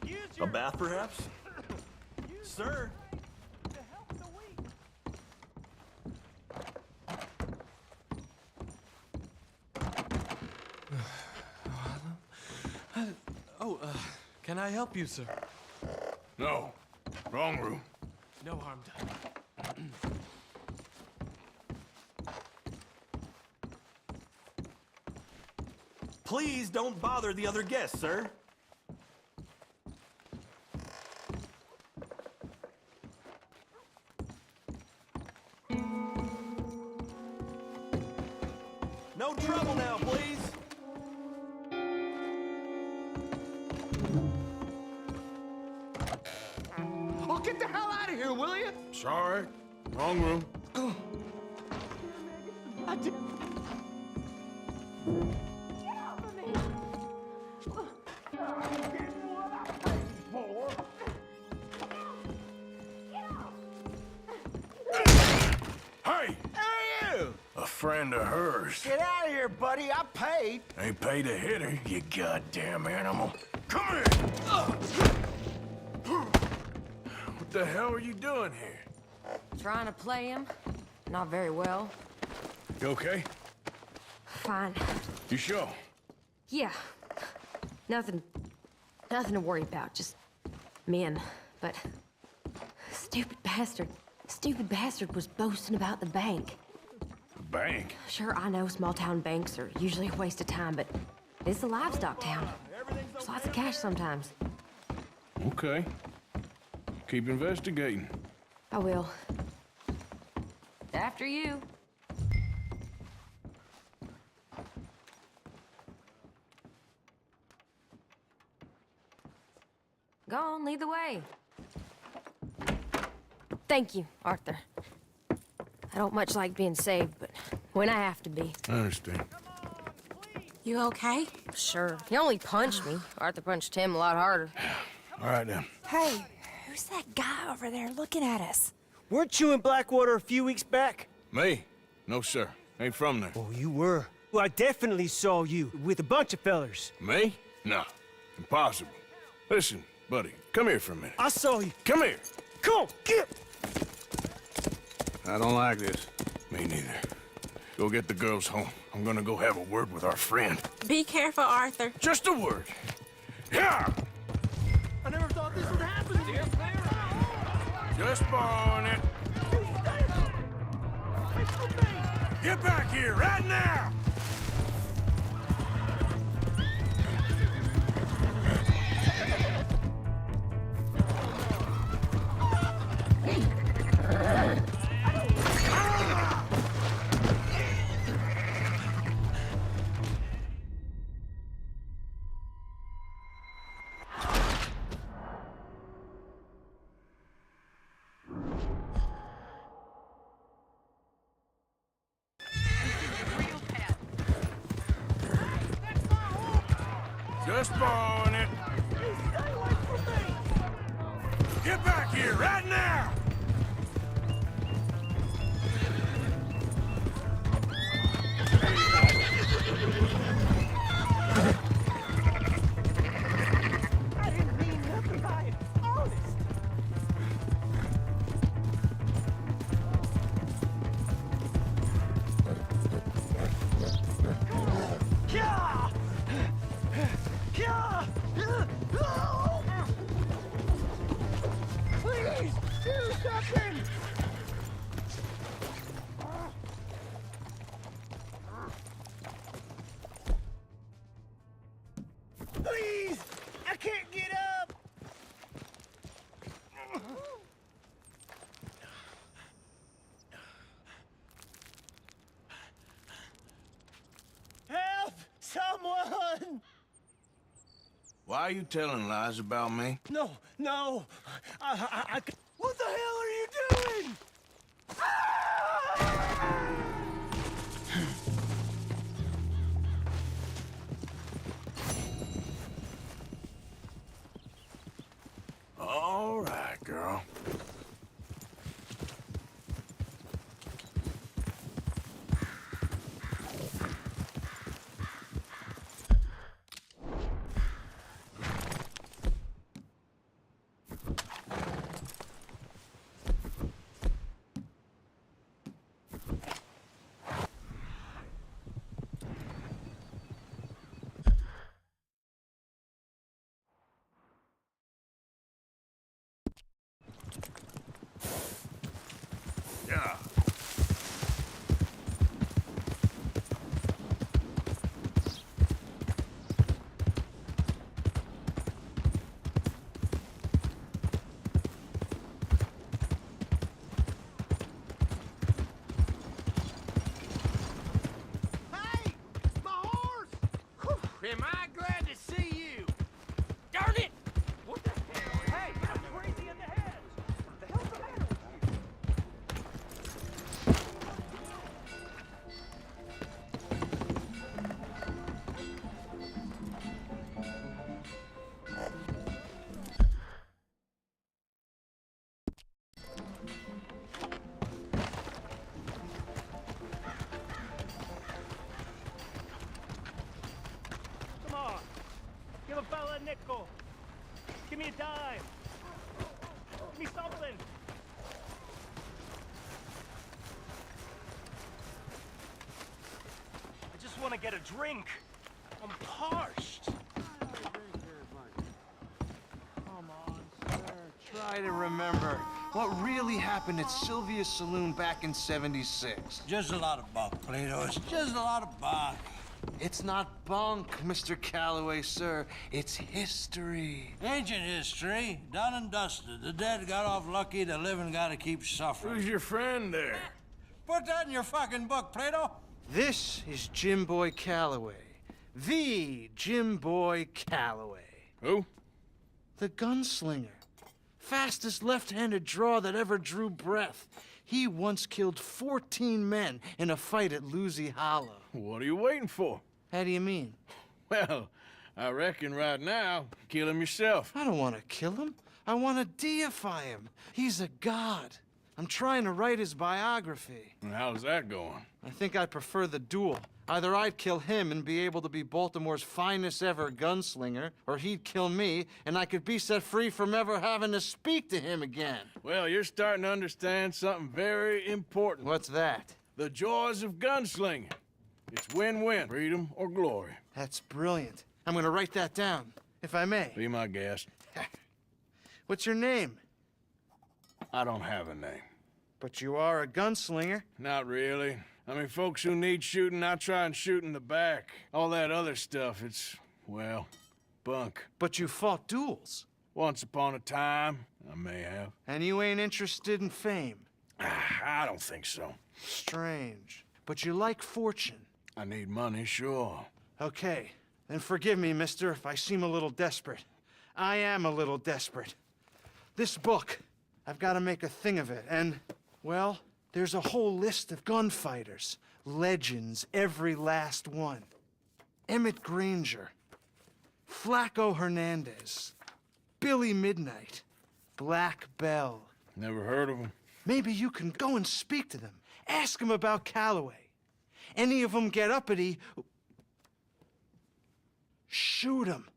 Speaker 4: Use your...
Speaker 17: A bath, perhaps? Sir?
Speaker 4: To help the weak.
Speaker 18: Can I help you, sir?
Speaker 3: No. Wrong room.
Speaker 4: No harm done.
Speaker 17: Please don't bother the other guests, sir. No trouble now, please.
Speaker 1: Oh, get the hell out of here, will you?
Speaker 3: Sorry. Wrong room.
Speaker 1: I did.
Speaker 3: Hey!
Speaker 5: Hey, you!
Speaker 3: A friend of hers.
Speaker 5: Get out of here, buddy. I paid.
Speaker 3: Ain't paid to hit her, you goddamn animal. Come here! What the hell are you doing here?
Speaker 6: Trying to play him. Not very well.
Speaker 3: You okay?
Speaker 6: Fine.
Speaker 3: You sure?
Speaker 6: Yeah. Nothing to worry about. Just men. But stupid bastard was boasting about the bank.
Speaker 3: Bank?
Speaker 6: Sure, I know small town banks are usually a waste of time, but it's a livestock town. There's lots of cash sometimes.
Speaker 3: Okay. Keep investigating.
Speaker 6: I will. After you. Go on, lead the way. Thank you, Arthur. I don't much like being saved, but when I have to be.
Speaker 3: I understand.
Speaker 8: You okay?
Speaker 6: Sure. He only punched me. Arthur punched him a lot harder.
Speaker 3: All right, then.
Speaker 8: Hey, who's that guy over there looking at us?
Speaker 18: Weren't you in Blackwater a few weeks back?
Speaker 3: Me? No, sir. Ain't from there.
Speaker 18: Oh, you were. Well, I definitely saw you with a bunch of fellers.
Speaker 3: Me? No. Impossible. Listen, buddy, come here for a minute.
Speaker 18: I saw you.
Speaker 3: Come here.
Speaker 18: Come on, get!
Speaker 3: I don't like this. Me neither. Go get the girls home. I'm gonna go have a word with our friend.
Speaker 8: Be careful, Arthur.
Speaker 3: Just a word. Yeah!
Speaker 17: I never thought this would happen to you.
Speaker 3: Just borrowing it. Get back here, right now! Just borrowing it. Get back here, right now!
Speaker 17: I didn't mean nothing by it. Honest. Yeah! Yeah! Please, do something! Please! I can't get up! Help! Someone!
Speaker 3: Why are you telling lies about me?
Speaker 18: No, no.
Speaker 17: What the hell are you doing?
Speaker 3: All right, girl.
Speaker 17: Give a fella a nickel. Give me a dime. Give me something. I just want to get a drink. I'm parched.
Speaker 19: Come on, sir. Try to remember what really happened at Sylvia's Saloon back in '76.
Speaker 20: Just a lot of bunk, Plato. It's just a lot of bunk.
Speaker 19: It's not bunk, Mr. Calloway, sir. It's history.
Speaker 20: Ancient history, done and dusted. The dead got off lucky, the living gotta keep suffering.
Speaker 3: Who's your friend there?
Speaker 20: Put that in your fucking book, Plato.
Speaker 19: This is Jim Boy Calloway. The Jim Boy Calloway.
Speaker 3: Who?
Speaker 19: The gunslinger. Fastest left-handed draw that ever drew breath. He once killed 14 men in a fight at Lucy Hollow.
Speaker 3: What are you waiting for?
Speaker 19: How do you mean?
Speaker 3: Well, I reckon right now, kill him yourself.
Speaker 19: I don't want to kill him. I want to deify him. He's a god. I'm trying to write his biography.
Speaker 3: And how's that going?
Speaker 19: I think I'd prefer the duel. Either I'd kill him and be able to be Baltimore's finest ever gunslinger, or he'd kill me, and I could be set free from ever having to speak to him again.
Speaker 3: Well, you're starting to understand something very important.
Speaker 19: What's that?
Speaker 3: The joys of gunslinging. It's win-win, freedom or glory.
Speaker 19: That's brilliant. I'm gonna write that down, if I may.
Speaker 3: Be my guest.
Speaker 19: What's your name?
Speaker 3: I don't have a name.
Speaker 19: But you are a gunslinger.
Speaker 3: Not really. I mean, folks who need shooting, I try and shoot in the back. All that other stuff, it's, well, bunk.
Speaker 19: But you fought duels.
Speaker 3: Once upon a time, I may have.
Speaker 19: And you ain't interested in fame.
Speaker 3: I don't think so.
Speaker 19: Strange. But you like fortune.
Speaker 3: I need money, sure.
Speaker 19: Okay, then forgive me, mister, if I seem a little desperate. I am a little desperate. This book, I've got to make a thing of it, and, well, there's a whole list of gunfighters. Legends, every last one. Emmett Granger, Flaco Hernandez, Billy Midnight, Black Bell.
Speaker 3: Never heard of them.
Speaker 19: Maybe you can go and speak to them. Ask them about Calloway. Any of them get uppity, shoot them.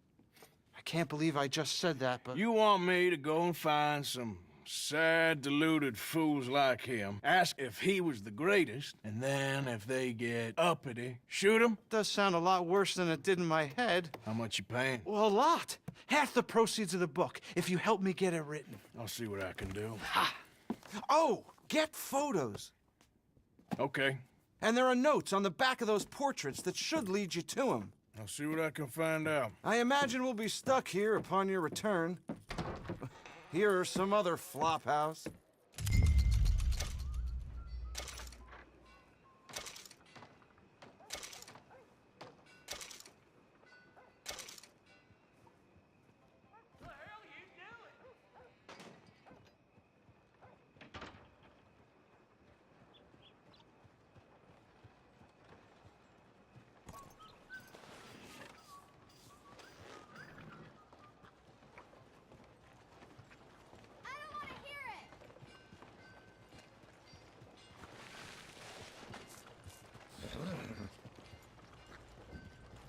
Speaker 19: I can't believe I just said that, but...
Speaker 3: You want me to go and find some sad, deluded fools like him, ask if he was the greatest, and then if they get uppity, shoot him?
Speaker 19: Does sound a lot worse than it did in my head.
Speaker 3: How much you paying?
Speaker 19: Well, a lot. Half the proceeds of the book, if you help me get it written.
Speaker 3: I'll see what I can do.
Speaker 19: Ha! Oh, get photos.
Speaker 3: Okay.
Speaker 19: And there are notes on the back of those portraits that should lead you to him.
Speaker 3: I'll see what I can find out.
Speaker 19: I imagine we'll be stuck here upon your return. Here or some other flop house.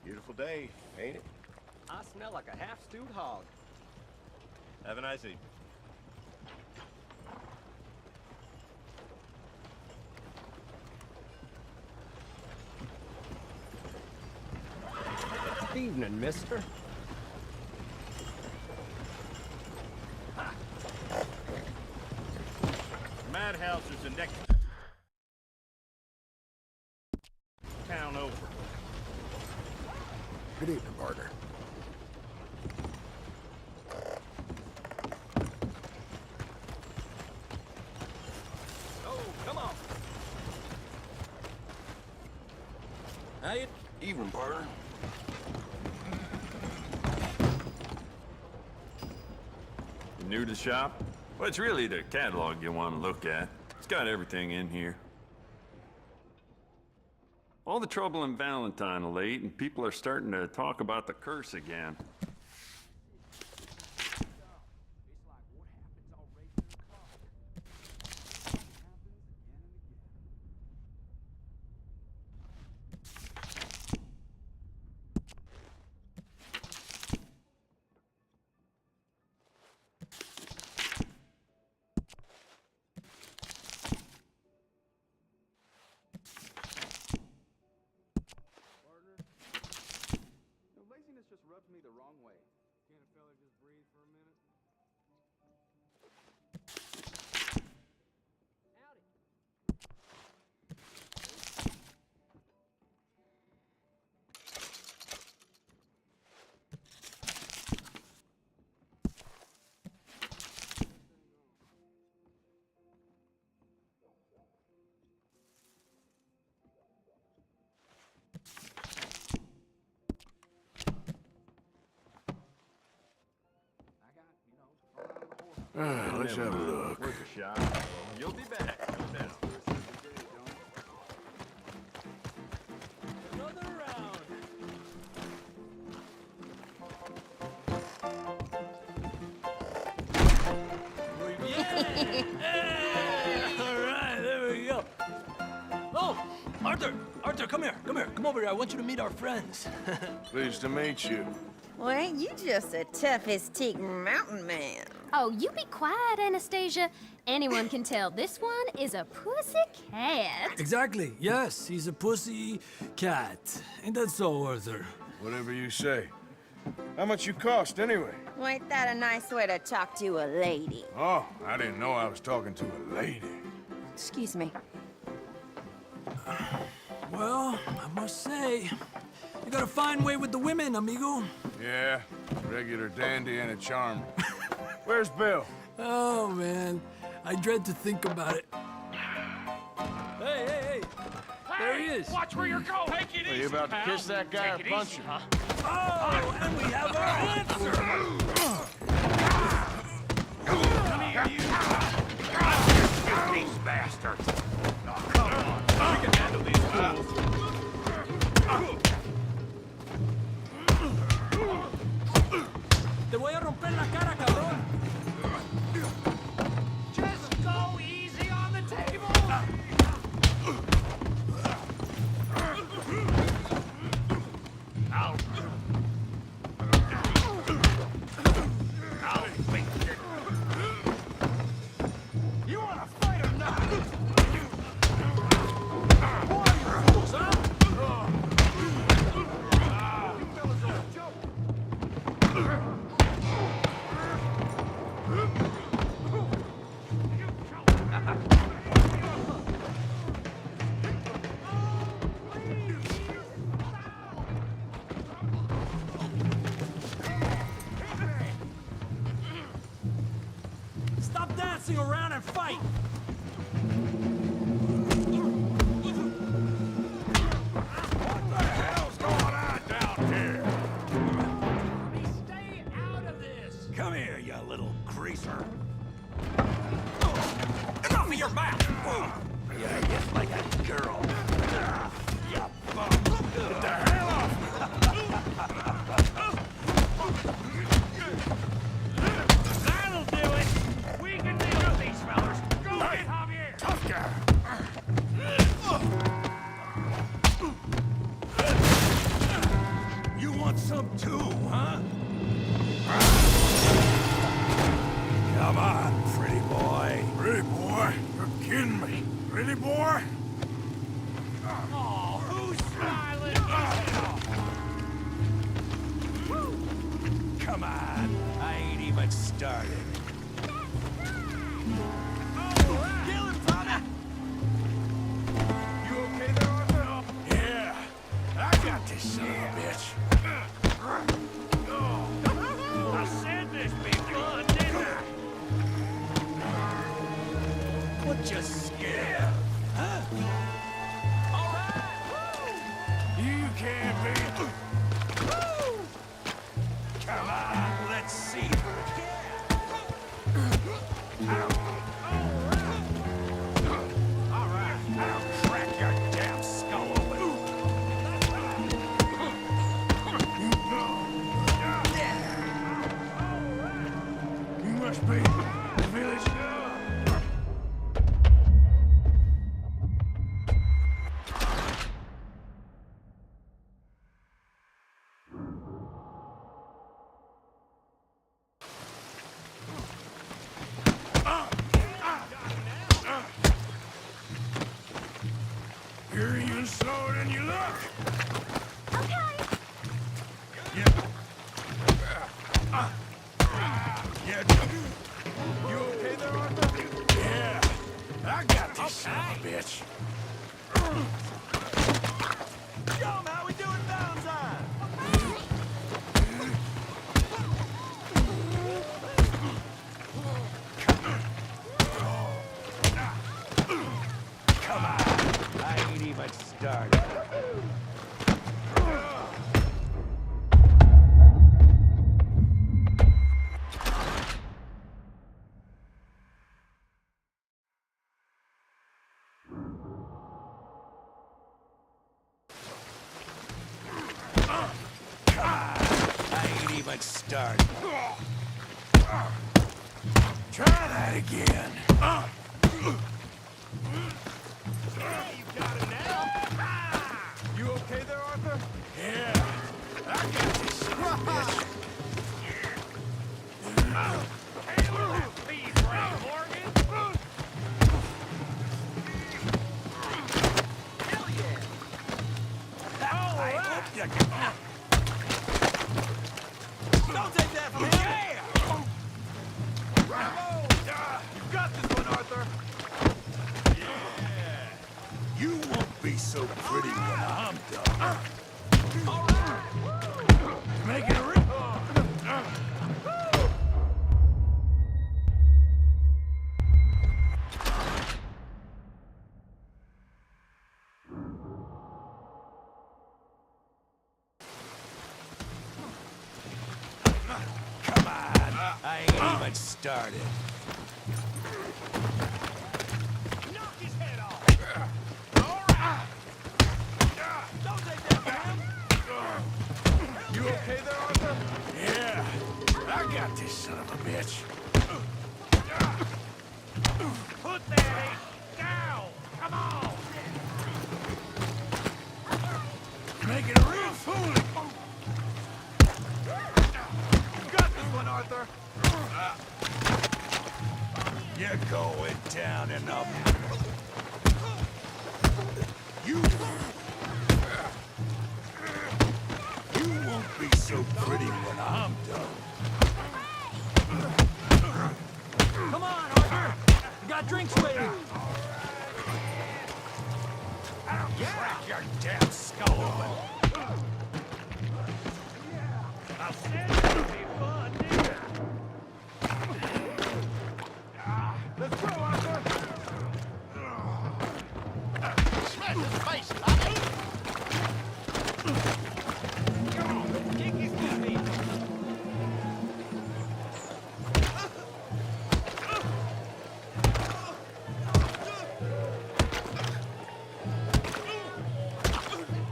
Speaker 21: Beautiful day, ain't it?
Speaker 22: I smell like a half-stewed hog.
Speaker 21: Have a nice evening.
Speaker 22: Evening, mister.
Speaker 21: Madhouse is the next town over.
Speaker 1: Good evening, partner.
Speaker 22: Oh, come on.
Speaker 21: How you? Evening, partner.
Speaker 23: You new to the shop? Well, it's really the catalog you want to look at. It's got everything in here. All the trouble in Valentine of late, and people are starting to talk about the curse again.
Speaker 16: just rubs me the wrong way. Can't a fella just breathe for a minute?
Speaker 3: Let's have a look.
Speaker 23: Worth a shot. You'll be back. Come down.
Speaker 4: Another round. Muy bien. Hey, all right, there we go. Oh, Arthur, come here. Come over here. I want you to meet our friends.
Speaker 3: Pleased to meet you.
Speaker 11: Well, ain't you just a tough-as-teak mountain man?
Speaker 13: Oh, you be quiet, Anastasia. Anyone can tell this one is a pussy cat.
Speaker 14: Exactly. Yes, he's a pussy cat. Ain't that so, Arthur?
Speaker 3: Whatever you say. How much you cost, anyway?
Speaker 11: Well, ain't that a nice way to talk to a lady?
Speaker 3: Oh, I didn't know I was talking to a lady.
Speaker 11: Excuse me.
Speaker 14: Well, I must say, you got a fine way with the women, amigo.
Speaker 3: Yeah, regular dandy and a charm. Where's Bill?
Speaker 14: Oh, man. I dread to think about it.
Speaker 4: Hey! There he is.
Speaker 17: Watch where you're going. Take it
Speaker 3: Are
Speaker 17: easy,
Speaker 3: you about to
Speaker 17: pal.
Speaker 3: kiss that guy or
Speaker 17: Take it
Speaker 3: punch
Speaker 17: easy,
Speaker 3: him?
Speaker 17: huh?
Speaker 4: Oh, and we have our answer.
Speaker 17: Come here, you. Get these bastards. Oh, come on. We can handle these fools.
Speaker 4: Te voy a romper la cara, cabrón.
Speaker 17: Just go easy on the table. I'll fix it. You want to fight or not? Who are you fools, huh? You fellas are a joke.
Speaker 4: Stop dancing around and fight.
Speaker 17: What the hell's going on down here? Stay out of this.
Speaker 21: Come here, you little greaser.
Speaker 4: Enough of your mouth.
Speaker 21: Yeah, just like a girl. You bum. Get the hell off!
Speaker 17: That'll do it. We can deal with these fellas. Go get Javier.
Speaker 21: Tough guy. You want some too, huh? Come on, pretty boy.
Speaker 3: Pretty boy? You're kidding me. Pretty boy?
Speaker 17: Oh, who's smiling?
Speaker 21: Come on. I ain't even started.
Speaker 17: Kill him, Tommy.
Speaker 21: You okay there, Arthur? Yeah. I got this son of a bitch.
Speaker 17: I said this be fun, didn't I?
Speaker 21: What you scared? Huh?
Speaker 17: All right.
Speaker 21: You can't be. Come on, let's see.
Speaker 17: All right.
Speaker 21: I'll crack your damn skull open.
Speaker 3: You must be the village. You're even slower than you look.
Speaker 13: Okay.
Speaker 3: Yeah. Yeah. You okay there, Arthur? Yeah. I got this son of a bitch.
Speaker 21: Yum, how we doing Valentine? Come on. I ain't even started. Start.
Speaker 3: Try that again.
Speaker 21: You got it now.
Speaker 3: You okay there, Arthur? Yeah. I got this son of a bitch.
Speaker 21: Handle that piece, Ray Morgan. Hell yeah. Oh, I hope you can. Don't take that from me! Yeah! Bravo! You got this one, Arthur!
Speaker 3: Yeah. You won't be so pretty when I'm done.
Speaker 21: All right!
Speaker 3: Make it a rip.
Speaker 21: I ain't even started. Knock his head off! All right! Don't take that from him!
Speaker 3: You okay there, Arthur? Yeah. I got this son of a bitch.
Speaker 21: Put that ace down! Come on!
Speaker 3: Make it a real fool.
Speaker 21: You got this one, Arthur!
Speaker 3: You're going down in a... You won't be so pretty when I'm done.
Speaker 4: Come on, Arthur. We got drinks waiting.
Speaker 21: Crack your damn skull open! I said it would be fun, didn't I? Let's go, Arthur! Smash his face, Tommy! Come on, kick his feet!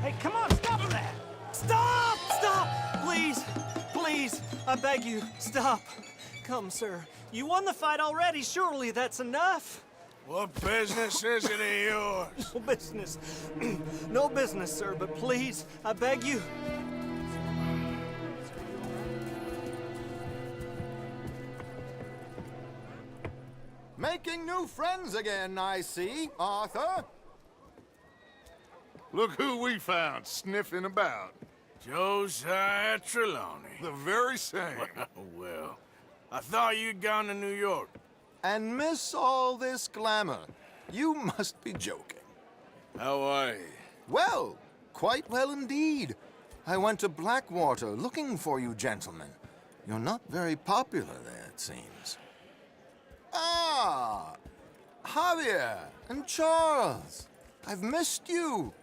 Speaker 18: Hey, come on, stop that! Stop! Stop! Please! Please! I beg you, stop! Come, sir. You won the fight already. Surely that's enough.
Speaker 3: What business is it of yours?
Speaker 18: No business. No business, sir, but please, I beg you.
Speaker 5: Making new friends again, I see, Arthur.
Speaker 1: Look who we found sniffing about.
Speaker 3: Josiah Trelawney.
Speaker 1: The very same.
Speaker 3: Well, I thought you'd gone to New York.
Speaker 5: And miss all this glamour. You must be joking.
Speaker 3: How are you?
Speaker 5: Well, quite well indeed. I went to Blackwater looking for you gentlemen. You're not very popular there, it seems. Ah, Javier and Charles. I've missed you.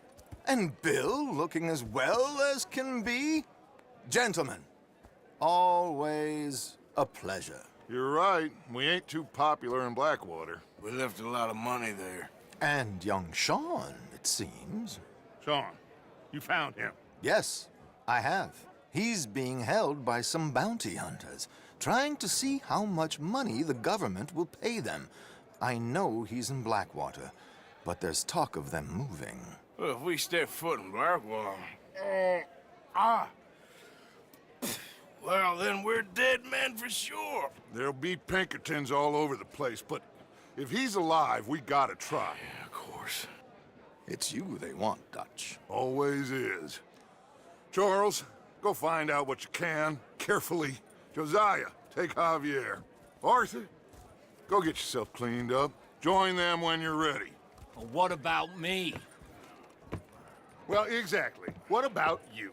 Speaker 5: And Bill looking as well as can be. Gentlemen, always a pleasure.
Speaker 1: You're right. We ain't too popular in Blackwater.
Speaker 3: We left a lot of money there.
Speaker 5: And young Sean, it seems.
Speaker 1: Sean, you found him?
Speaker 5: Yes, I have. He's being held by some bounty hunters, trying to see how much money the government will pay them. I know he's in Blackwater, but there's talk of them moving.
Speaker 3: Well, if we step foot in Blackwater... Well, then we're dead men for sure.
Speaker 1: There'll be Pinkertons all over the place, but if he's alive, we gotta try.
Speaker 3: Yeah, of course.
Speaker 5: It's you they want, Dutch.
Speaker 1: Always is. Charles, go find out what you can, carefully, Josiah, take Javier. Arthur, go get yourself cleaned up. Join them when you're ready.
Speaker 4: Well, what about me?
Speaker 1: Well, exactly. What about you?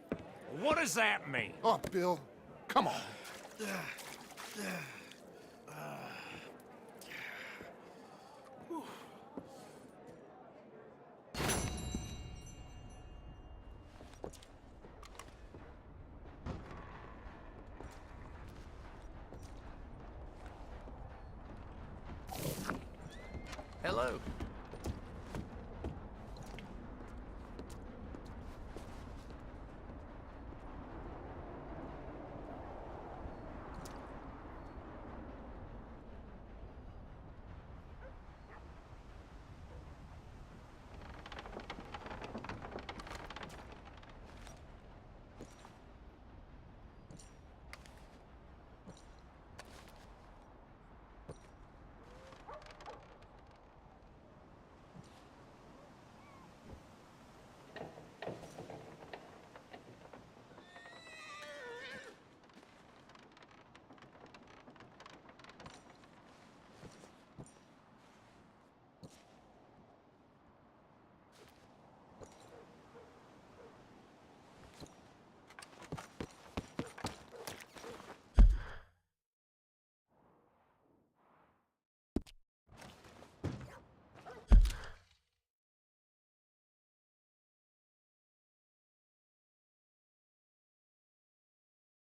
Speaker 22: What does that mean?
Speaker 1: Oh, Bill, come on.
Speaker 22: Hello.